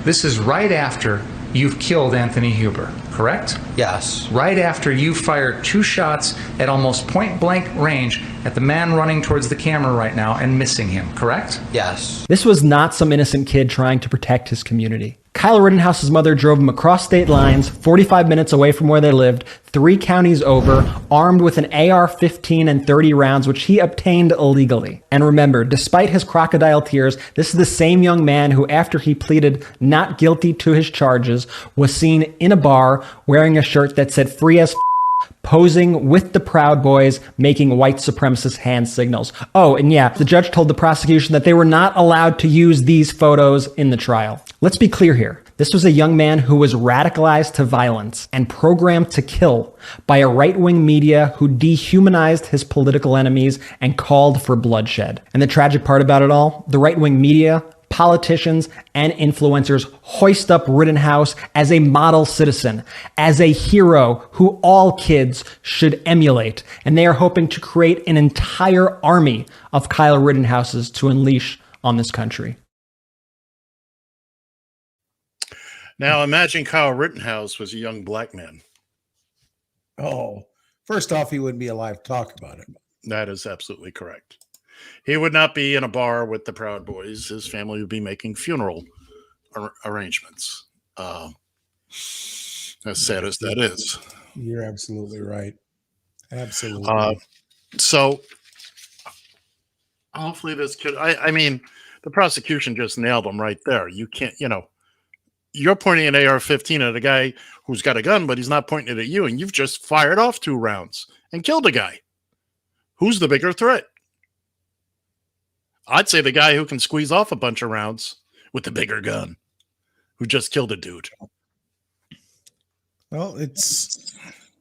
This is right after you've killed Anthony Huber, correct? Yes. Right after you fired 2 shots at almost point-blank range at the man running towards the camera right now and missing him, correct? Yes. This was not some innocent kid trying to protect his community. Kyle Rittenhouse's mother drove him across state lines, 45 minutes away from where they lived, 3 counties over, armed with an AR-15 and 30 rounds, which he obtained illegally. And remember, despite his crocodile tears, this is the same young man who, after he pleaded not guilty to his charges, was seen in a bar wearing a shirt that said "free as posing with the Proud Boys, making white supremacist hand signals. Oh, and yeah, the judge told the prosecution that they were not allowed to use these photos in the trial. Let's be clear here. This was a young man who was radicalized to violence and programmed to kill by a right-wing media who dehumanized his political enemies and called for bloodshed. And the tragic part about it all, the right-wing media, politicians, and influencers hoist up Rittenhouse as a model citizen, as a hero who all kids should emulate. And they are hoping to create an entire army of Kyle Rittenhouses to unleash on this country. Now imagine Kyle Rittenhouse was a young black man. Oh, first off, he wouldn't be alive to talk about it. That is absolutely correct. He would not be in a bar with the Proud Boys. His family would be making funeral arrangements. As sad as that is. You're absolutely right. Absolutely. So hopefully this could, I mean, the prosecution just nailed him right there. You can't, you're pointing an AR-15 at a guy who's got a gun, but he's not pointing it at you, and you've just fired off 2 rounds and killed a guy. Who's the bigger threat? I'd say the guy who can squeeze off a bunch of rounds with the bigger gun, who just killed a dude. Well, it's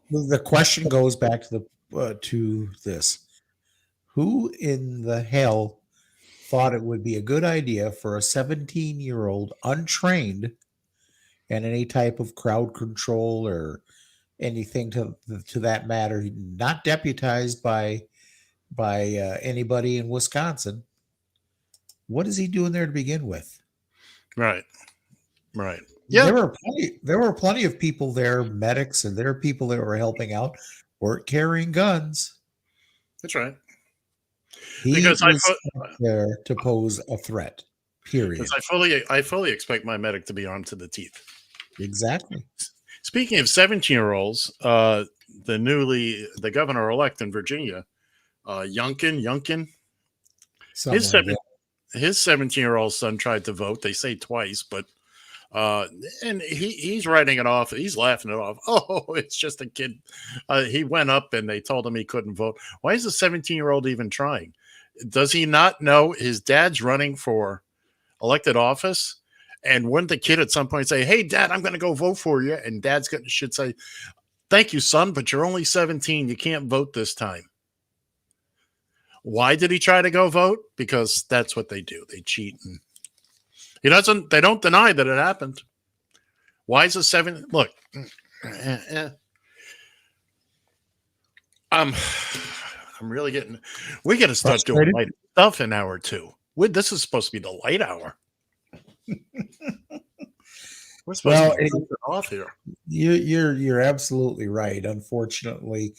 the question goes back to this: who in the hell thought it would be a good idea for a 17-year-old untrained in any type of crowd control or anything to that matter, not deputized by by anybody in Wisconsin. What is he doing there to begin with? Right. Yeah. There were plenty of people there, medics, and there are people that were helping out, weren't carrying guns. That's right. He Because was there to pose a threat. Period. Because I fully expect my medic to be armed to the teeth. Exactly. Speaking of 17-year-olds, the governor-elect in Virginia, Youngkin, his 17-year-old son tried to vote. They say twice, but and he's writing it off. He's laughing it off. Oh, it's just a kid. He went up and they told him he couldn't vote. Why is a 17-year-old even trying? Does he not know his dad's running for elected office? And wouldn't the kid at some point say, "Hey, Dad, I'm going to go vote for you"? And Dad's should say, "Thank you, son, but you're only 17. You can't vote this time." Why did he try to go vote? Because that's what they do. They cheat. And they don't deny that it happened. Why is a 7? Look, I'm really getting. We got to start doing light stuff in hour 2. This is supposed to be the light hour. We're supposed to be off here. You're absolutely right. Unfortunately,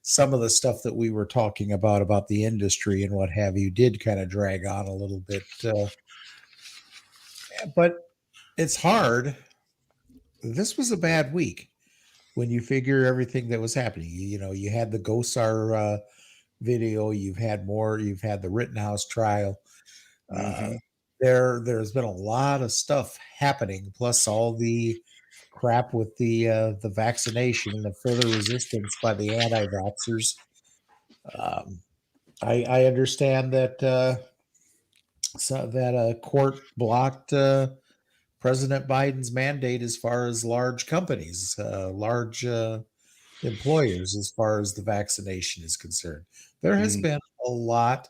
some of the stuff that we were talking about the industry and what have you, did kind of drag on a little bit. But it's hard. This was a bad week when you figure everything that was happening. You had the Gosar video. You've had the Rittenhouse trial. There's been a lot of stuff happening, plus all the crap with the vaccination and the further resistance by the anti-vaxxers. I understand that a court blocked President Biden's mandate as far as large companies, large employers, as far as the vaccination is concerned. There has been a lot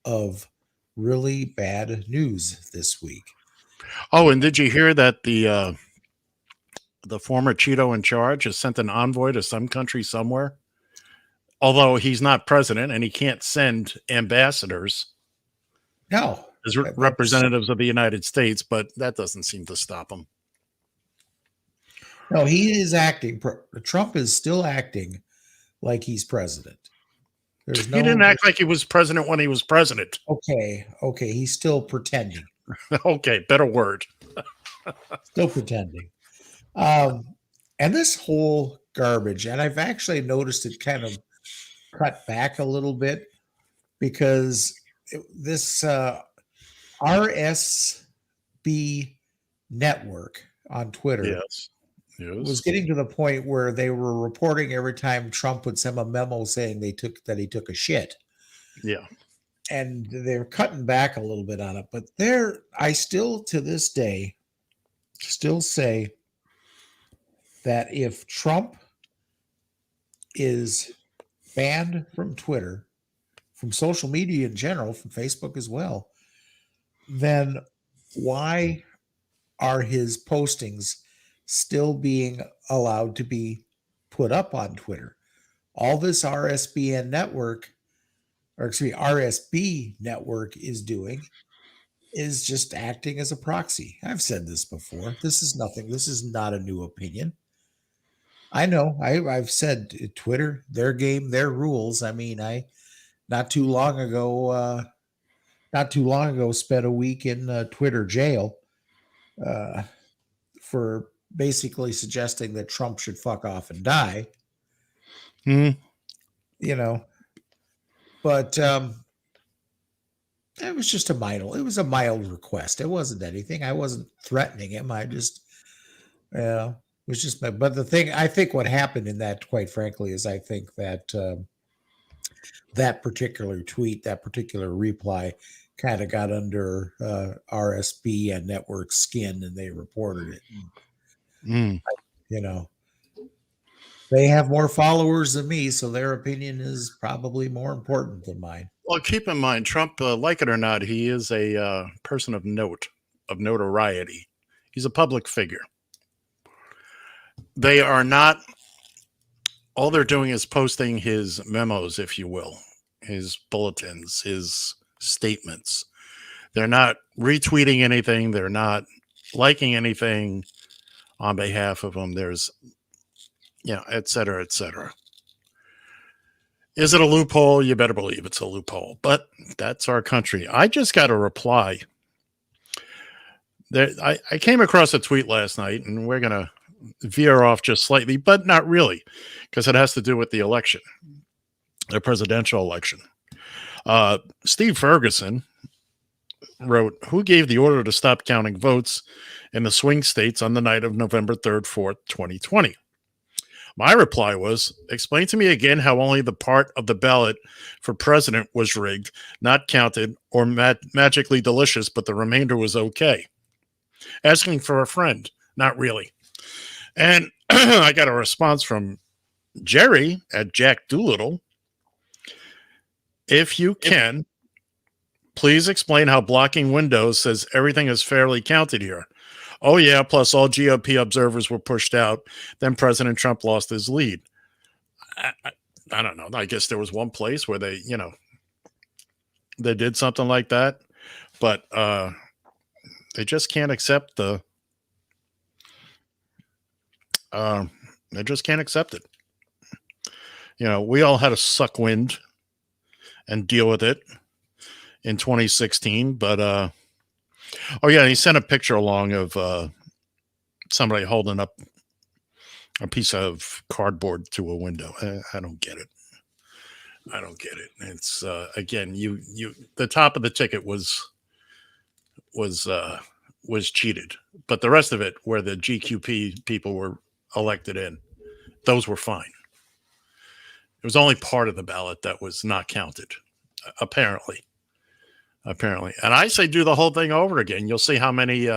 of really bad news this week. Oh, and did you hear that the former Cheeto in charge has sent an envoy to some country somewhere? Although he's not president and he can't send ambassadors. No. As representatives of the United States, but that doesn't seem to stop him. No, he is acting. Trump is still acting like he's president. He didn't act like he was president when he was president. Okay. He's still pretending. Okay, better word. Still pretending. And this whole garbage, and I've actually noticed it kind of cut back a little bit because this RSB network on Twitter was getting to the point where they were reporting every time Trump would send a memo saying he took a shit. Yeah. And they're cutting back a little bit on it. But I still, to this day, still say that if Trump is banned from Twitter, from social media in general, from Facebook as well, then why are his postings still being allowed to be put up on Twitter? All this RSB network is doing is just acting as a proxy. I've said this before. This is nothing. This is not a new opinion. I know. I've said Twitter, their game, their rules. I mean, not too long ago spent a week in Twitter jail for basically suggesting that Trump should fuck off and die. But it was just a mild request. It wasn't anything. I wasn't threatening him. I just it was just but the thing, I think what happened in that, quite frankly, is I think that that particular tweet, that particular reply kind of got under RSB and network skin, and they reported it. They have more followers than me, so their opinion is probably more important than mine. Well, keep in mind, Trump, like it or not, he is a person of notoriety. He's a public figure. They are not, all they're doing is posting his memos, if you will. his bulletins, his statements. They're not retweeting anything. They're not liking anything on behalf of him. There's, et cetera, et cetera. Is it a loophole? You better believe it's a loophole. But that's our country. I just got a reply. I came across a tweet last night, and we're going to veer off just slightly, but not really, because it has to do with the election, the presidential election. Steve Ferguson wrote, who gave the order to stop counting votes in the swing states on the night of November 3rd, 4th, 2020? My reply was, explain to me again how only the part of the ballot for president was rigged, not counted, or magically delicious, but the remainder was okay. Asking for a friend, not really. And I got a response from Jerry at Jack Doolittle. If you can, please explain how blocking Windows says everything is fairly counted here. Oh, yeah, plus all GOP observers were pushed out. Then President Trump lost his lead. I don't know. I guess there was one place where they, they did something like that. But they just can't accept they just can't accept it. We all had to suck wind and deal with it in 2016. But, he sent a picture along of somebody holding up a piece of cardboard to a window. I don't get it. I don't get it. It's again, the top of the ticket was cheated, but the rest of it, where the GQP people were elected in, those were fine. It was only part of the ballot that was not counted, apparently. And I say do the whole thing over again. You'll see how many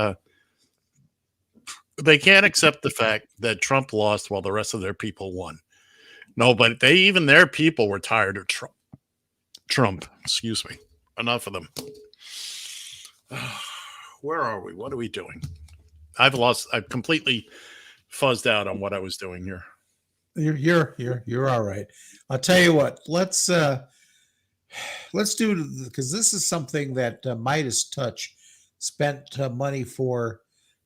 they can't accept the fact that Trump lost while the rest of their people won. No, but even their people were tired of Trump. Excuse me. Enough of them. Where are we? What are we doing? I've completely fuzzed out on what I was doing here. You're all right. I'll tell you what. Let's do, because this is something that Midas Touch spent money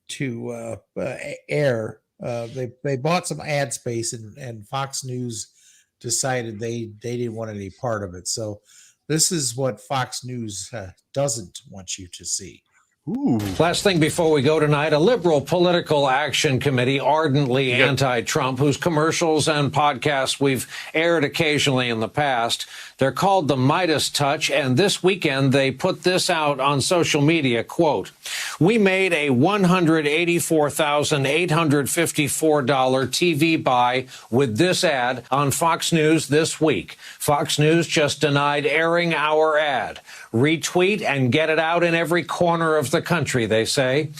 to air. They bought some ad space, and Fox News decided they didn't want any part of it. So this is what Fox News doesn't want you to see. Ooh. Last thing before we go tonight, a liberal political action committee, ardently anti-Trump, whose commercials and podcasts we've aired occasionally in the past. They're called the Midas Touch, and this weekend they put this out on social media, quote, we made a $184,854 TV buy with this ad on Fox News this week. Fox News just denied airing our ad. Retweet and get it out in every corner of the country, they say.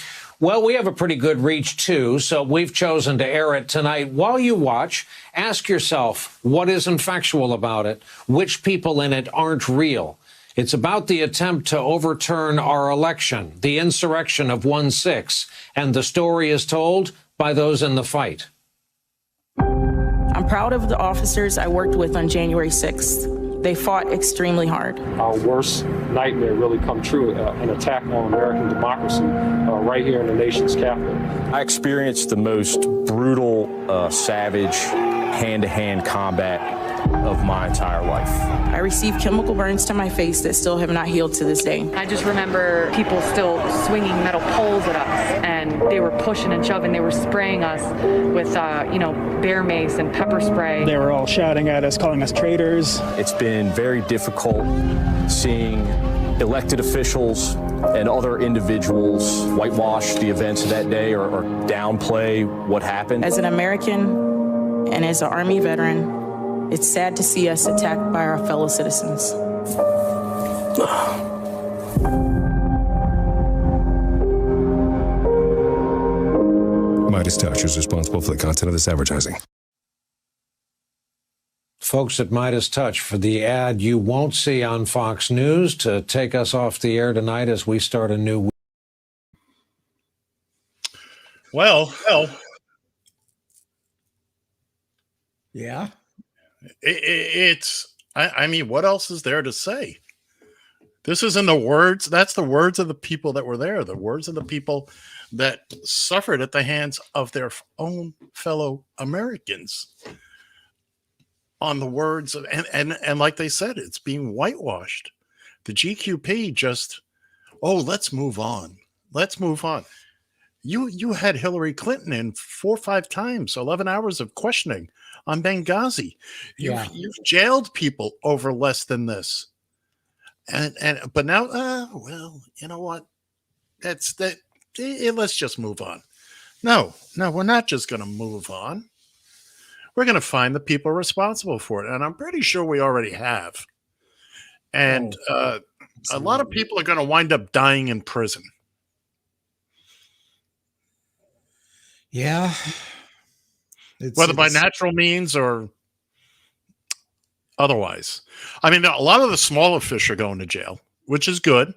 Well, we have a pretty good reach, too, so we've chosen to air it tonight. While you watch, ask yourself what isn't factual about it, which people in it aren't real. It's about the attempt to overturn our election, the insurrection of 1/6, and the story is told by those in the fight. I'm proud of the officers I worked with on January 6th. They fought extremely hard. Our worst nightmare really come true, an attack on American democracy right here in the nation's capital. I experienced the most brutal, savage, hand-to-hand combat of my entire life. I received chemical burns to my face that still have not healed to this day. I just remember people still swinging metal poles at us, and they were pushing and shoving. They were spraying us with, bear mace and pepper spray. They were all shouting at us, calling us traitors. It's been very difficult seeing elected officials and other individuals whitewash the events of that day or downplay what happened. As an American and as an Army veteran, it's sad to see us attacked by our fellow citizens. Midas Touch is responsible for the content of this advertising. Folks at Midas Touch for the ad you won't see on Fox News to take us off the air tonight as we start a new week. Well. Yeah. It's I mean, what else is there to say? This isn't the words. That's the words of the people that were there. The words of the people that suffered at the hands of their own fellow Americans. On the words of, and like they said, it's being whitewashed. The GQP just, let's move on. Let's move on. You had Hillary Clinton in 4 or 5 times, 11 hours of questioning on Benghazi. You've jailed people over less than this. But now, you know what? That's that. Let's just move on. No, we're not just going to move on. We're going to find the people responsible for it, and I'm pretty sure we already have. And a lot of people are going to wind up dying in prison. Yeah. Whether by natural means or otherwise. I mean, a lot of the smaller fish are going to jail, which is good.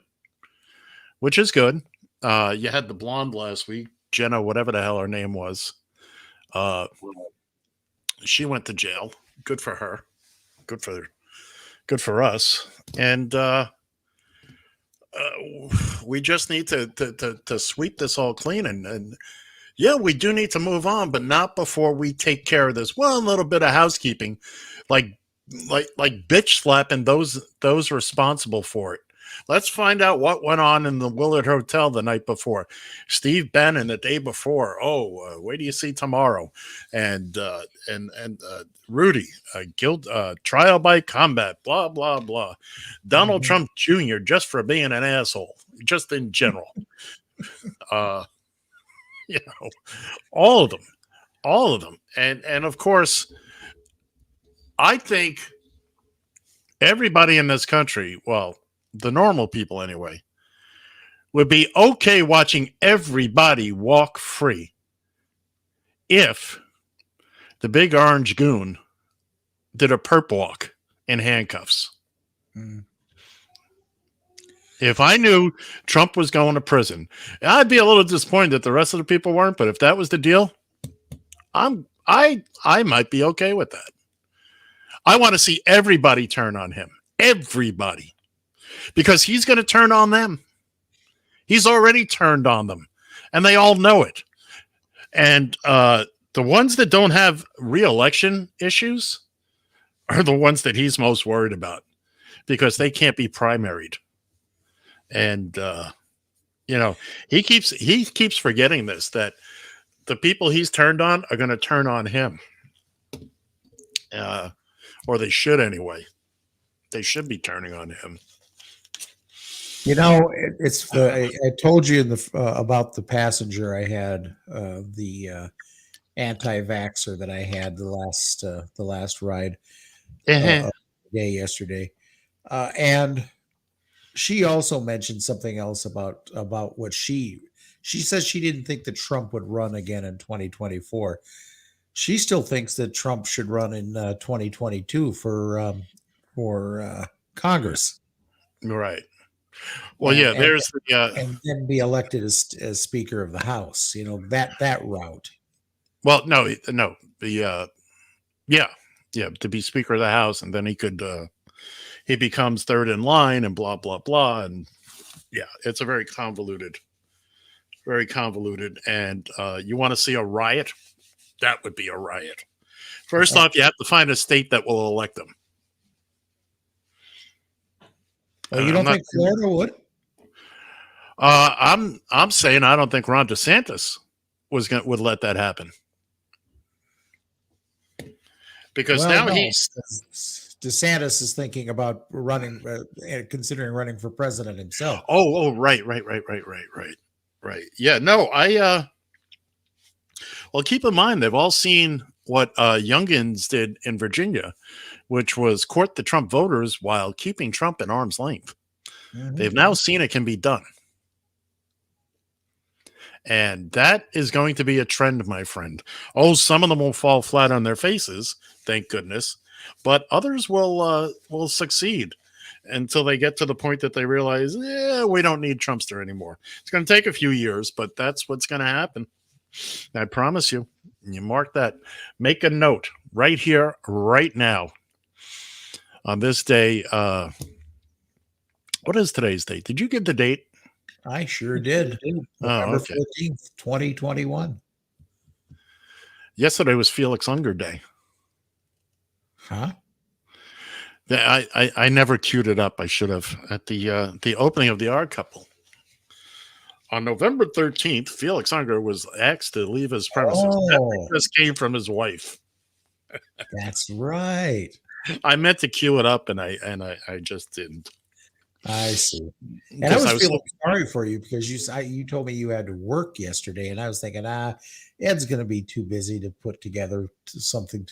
You had the blonde last week, Jenna, whatever the hell her name was. She went to jail. Good for her. Good for us. And we just need to sweep this all clean. And yeah, we do need to move on, but not before we take care of this. Well, a little bit of housekeeping, like bitch slapping those responsible for it. Let's find out what went on in the Willard Hotel the night before. Steve Bannon the day before. Wait do you see tomorrow? And Rudy, trial by combat, blah, blah, blah. Donald Trump Jr. just for being an asshole, just in general. All of them. And of course, I think everybody in this country, well, the normal people anyway, would be okay watching everybody walk free if the big orange goon did a perp walk in handcuffs. If I knew Trump was going to prison, I'd be a little disappointed that the rest of the people weren't, but if that was the deal, I might be okay with that. I want to see everybody turn on him. Everybody. Because he's going to turn on them. He's already turned on them. And they all know it. And the ones that don't have re-election issues are the ones that he's most worried about. Because they can't be primaried. And, he keeps forgetting this, that the people he's turned on are going to turn on him. Or they should anyway. They should be turning on him. I told you about the passenger I had, the anti-vaxxer that I had the last ride day yesterday, and she also mentioned something else about what she says she didn't think that Trump would run again in 2024. She still thinks that Trump should run in 2022 for Congress. Right. Well, there's and then be elected as Speaker of the House. That route. Well, no, to be Speaker of the House, and then he becomes third in line, and blah blah blah, and it's a very convoluted. And you want to see a riot? That would be a riot. First off, you have to find a state that will elect them. You don't think Florida would? I'm saying I don't think Ron DeSantis would let that happen. Because DeSantis is thinking about running, considering running for president himself. Right. Yeah, no, well, keep in mind, they've all seen what Youngins did in Virginia, which was court the Trump voters while keeping Trump at arm's length. Mm-hmm. They've now seen it can be done. And that is going to be a trend, my friend. Some of them will fall flat on their faces, thank goodness, but others will succeed until they get to the point that they realize, we don't need Trumpster anymore. It's going to take a few years, but that's what's going to happen. I promise you. You mark that. Make a note right here, right now. on this day. What is today's date? Did you give the date? I sure did. November 14th, 2021. Yesterday was Felix Unger Day. Huh? I never queued it up. I should have at the opening of the Odd Couple. On November 13th, Felix Unger was asked to leave his premises. That just came from his wife. That's right. I meant to queue it up, and I just didn't. I see. And I was feeling sorry for you because you told me you had to work yesterday, and I was thinking, Ed's going to be too busy to put together something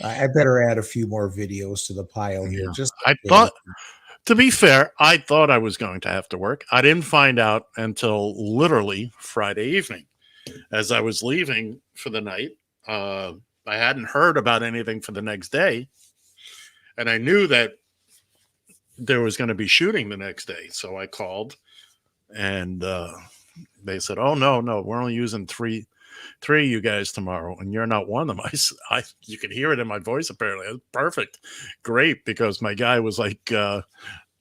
I better add a few more videos to the pile here. To be fair, I thought I was going to have to work. I didn't find out until literally Friday evening. As I was leaving for the night, I hadn't heard about anything for the next day. And I knew that there was going to be shooting the next day. So I called and they said, oh, no, we're only using three of you guys tomorrow, and you're not one of them. You could hear it in my voice, apparently. It was perfect. Great, because my guy was like, oh,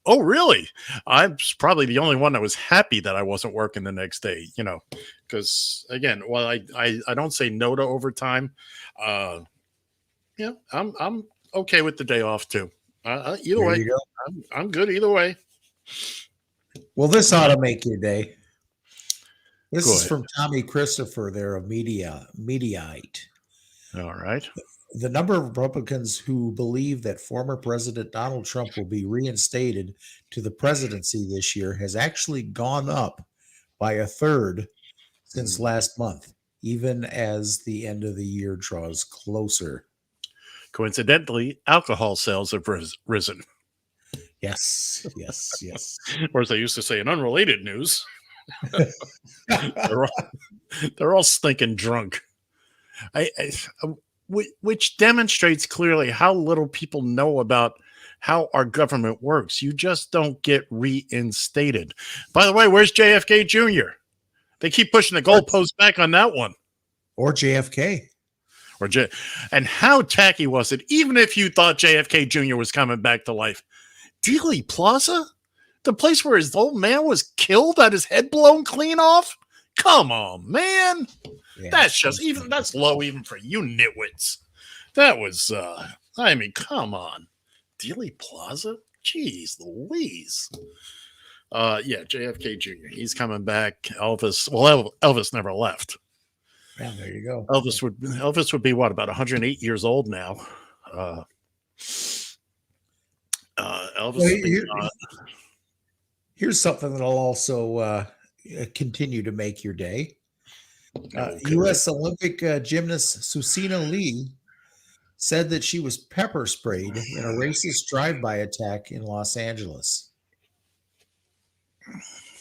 really? I'm probably the only one that was happy that I wasn't working the next day, because, again, while I don't say no to overtime, I'm okay with the day off, too. Either way, I'm good either way. Well, this ought to make your day. This is from Tommy Christopher there of Mediaite. All right. The number of Republicans who believe that former President Donald Trump will be reinstated to the presidency this year has actually gone up by a third since last month, even as the end of the year draws closer. Coincidentally, alcohol sales have risen. Yes. Or as they used to say in unrelated news, they're all stinking drunk. Which demonstrates clearly how little people know about how our government works. You just don't get reinstated. By the way, where's JFK Jr.? They keep pushing the goalpost back on that one. Or JFK. And how tacky was it, even if you thought JFK Jr. was coming back to life? Dealey Plaza? The place where his old man was killed, had his head blown clean off? Come on, man. Yeah, that's low even for you nitwits. That was, come on. Dealey Plaza? Jeez Louise. JFK Jr. He's coming back. Elvis never left. Yeah, there you go. Elvis would be what, about 108 years old now. Here's something that'll also continue to make your day. U.S. Olympic gymnast Susina Lee said that she was pepper sprayed in a racist drive-by attack in Los Angeles.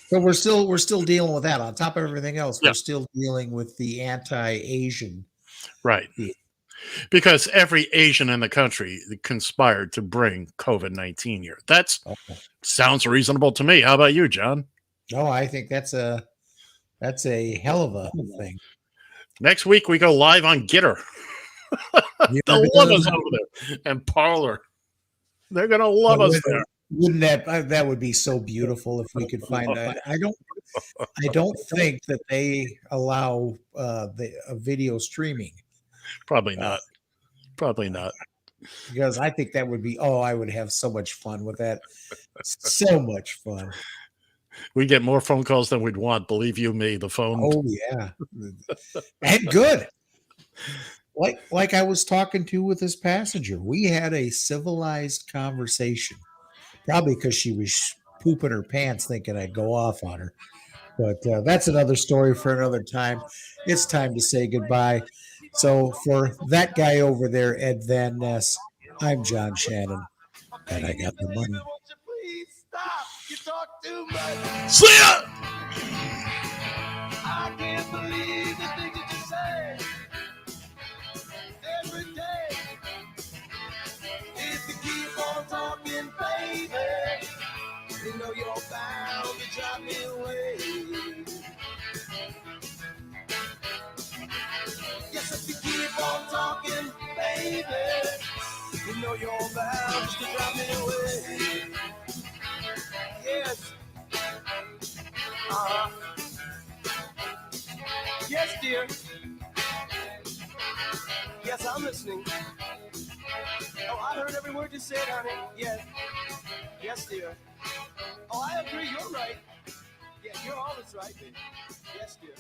So we're still dealing with that. On top of everything else, we're still dealing with the anti-Asian. Right. Because every Asian in the country conspired to bring COVID-19 here. Sounds reasonable to me. How about you, John? No, I think that's a hell of a thing. Next week we go live on Gitter. They'll love us over there. And Parlor. They're gonna love us there. Wouldn't that would be so beautiful if we could find that? I don't think that they allow the video streaming. Probably not. Because I think that would be, I would have so much fun with that. So much fun. We get more phone calls than we'd want. Believe you me, the phone. Oh, yeah. And good. Like I was talking to with this passenger. We had a civilized conversation. Probably because she was pooping her pants thinking I'd go off on her. But that's another story for another time. It's time to say goodbye. So for that guy over there, Ed Van Ness, I'm John Shannon, and I got the money. See ya! I can't believe the things that you say every day. If you keep on talking, baby, you know you're bound to drive me away. Yes, if you keep on talking, baby, you know know you're bound to drive me away. Yes. Yes, dear. Yes, I'm listening. Oh, I heard every word you said, honey. Yes. Yes, dear. Oh, I agree. You're right. Yeah, you're always right, baby. Yes, dear.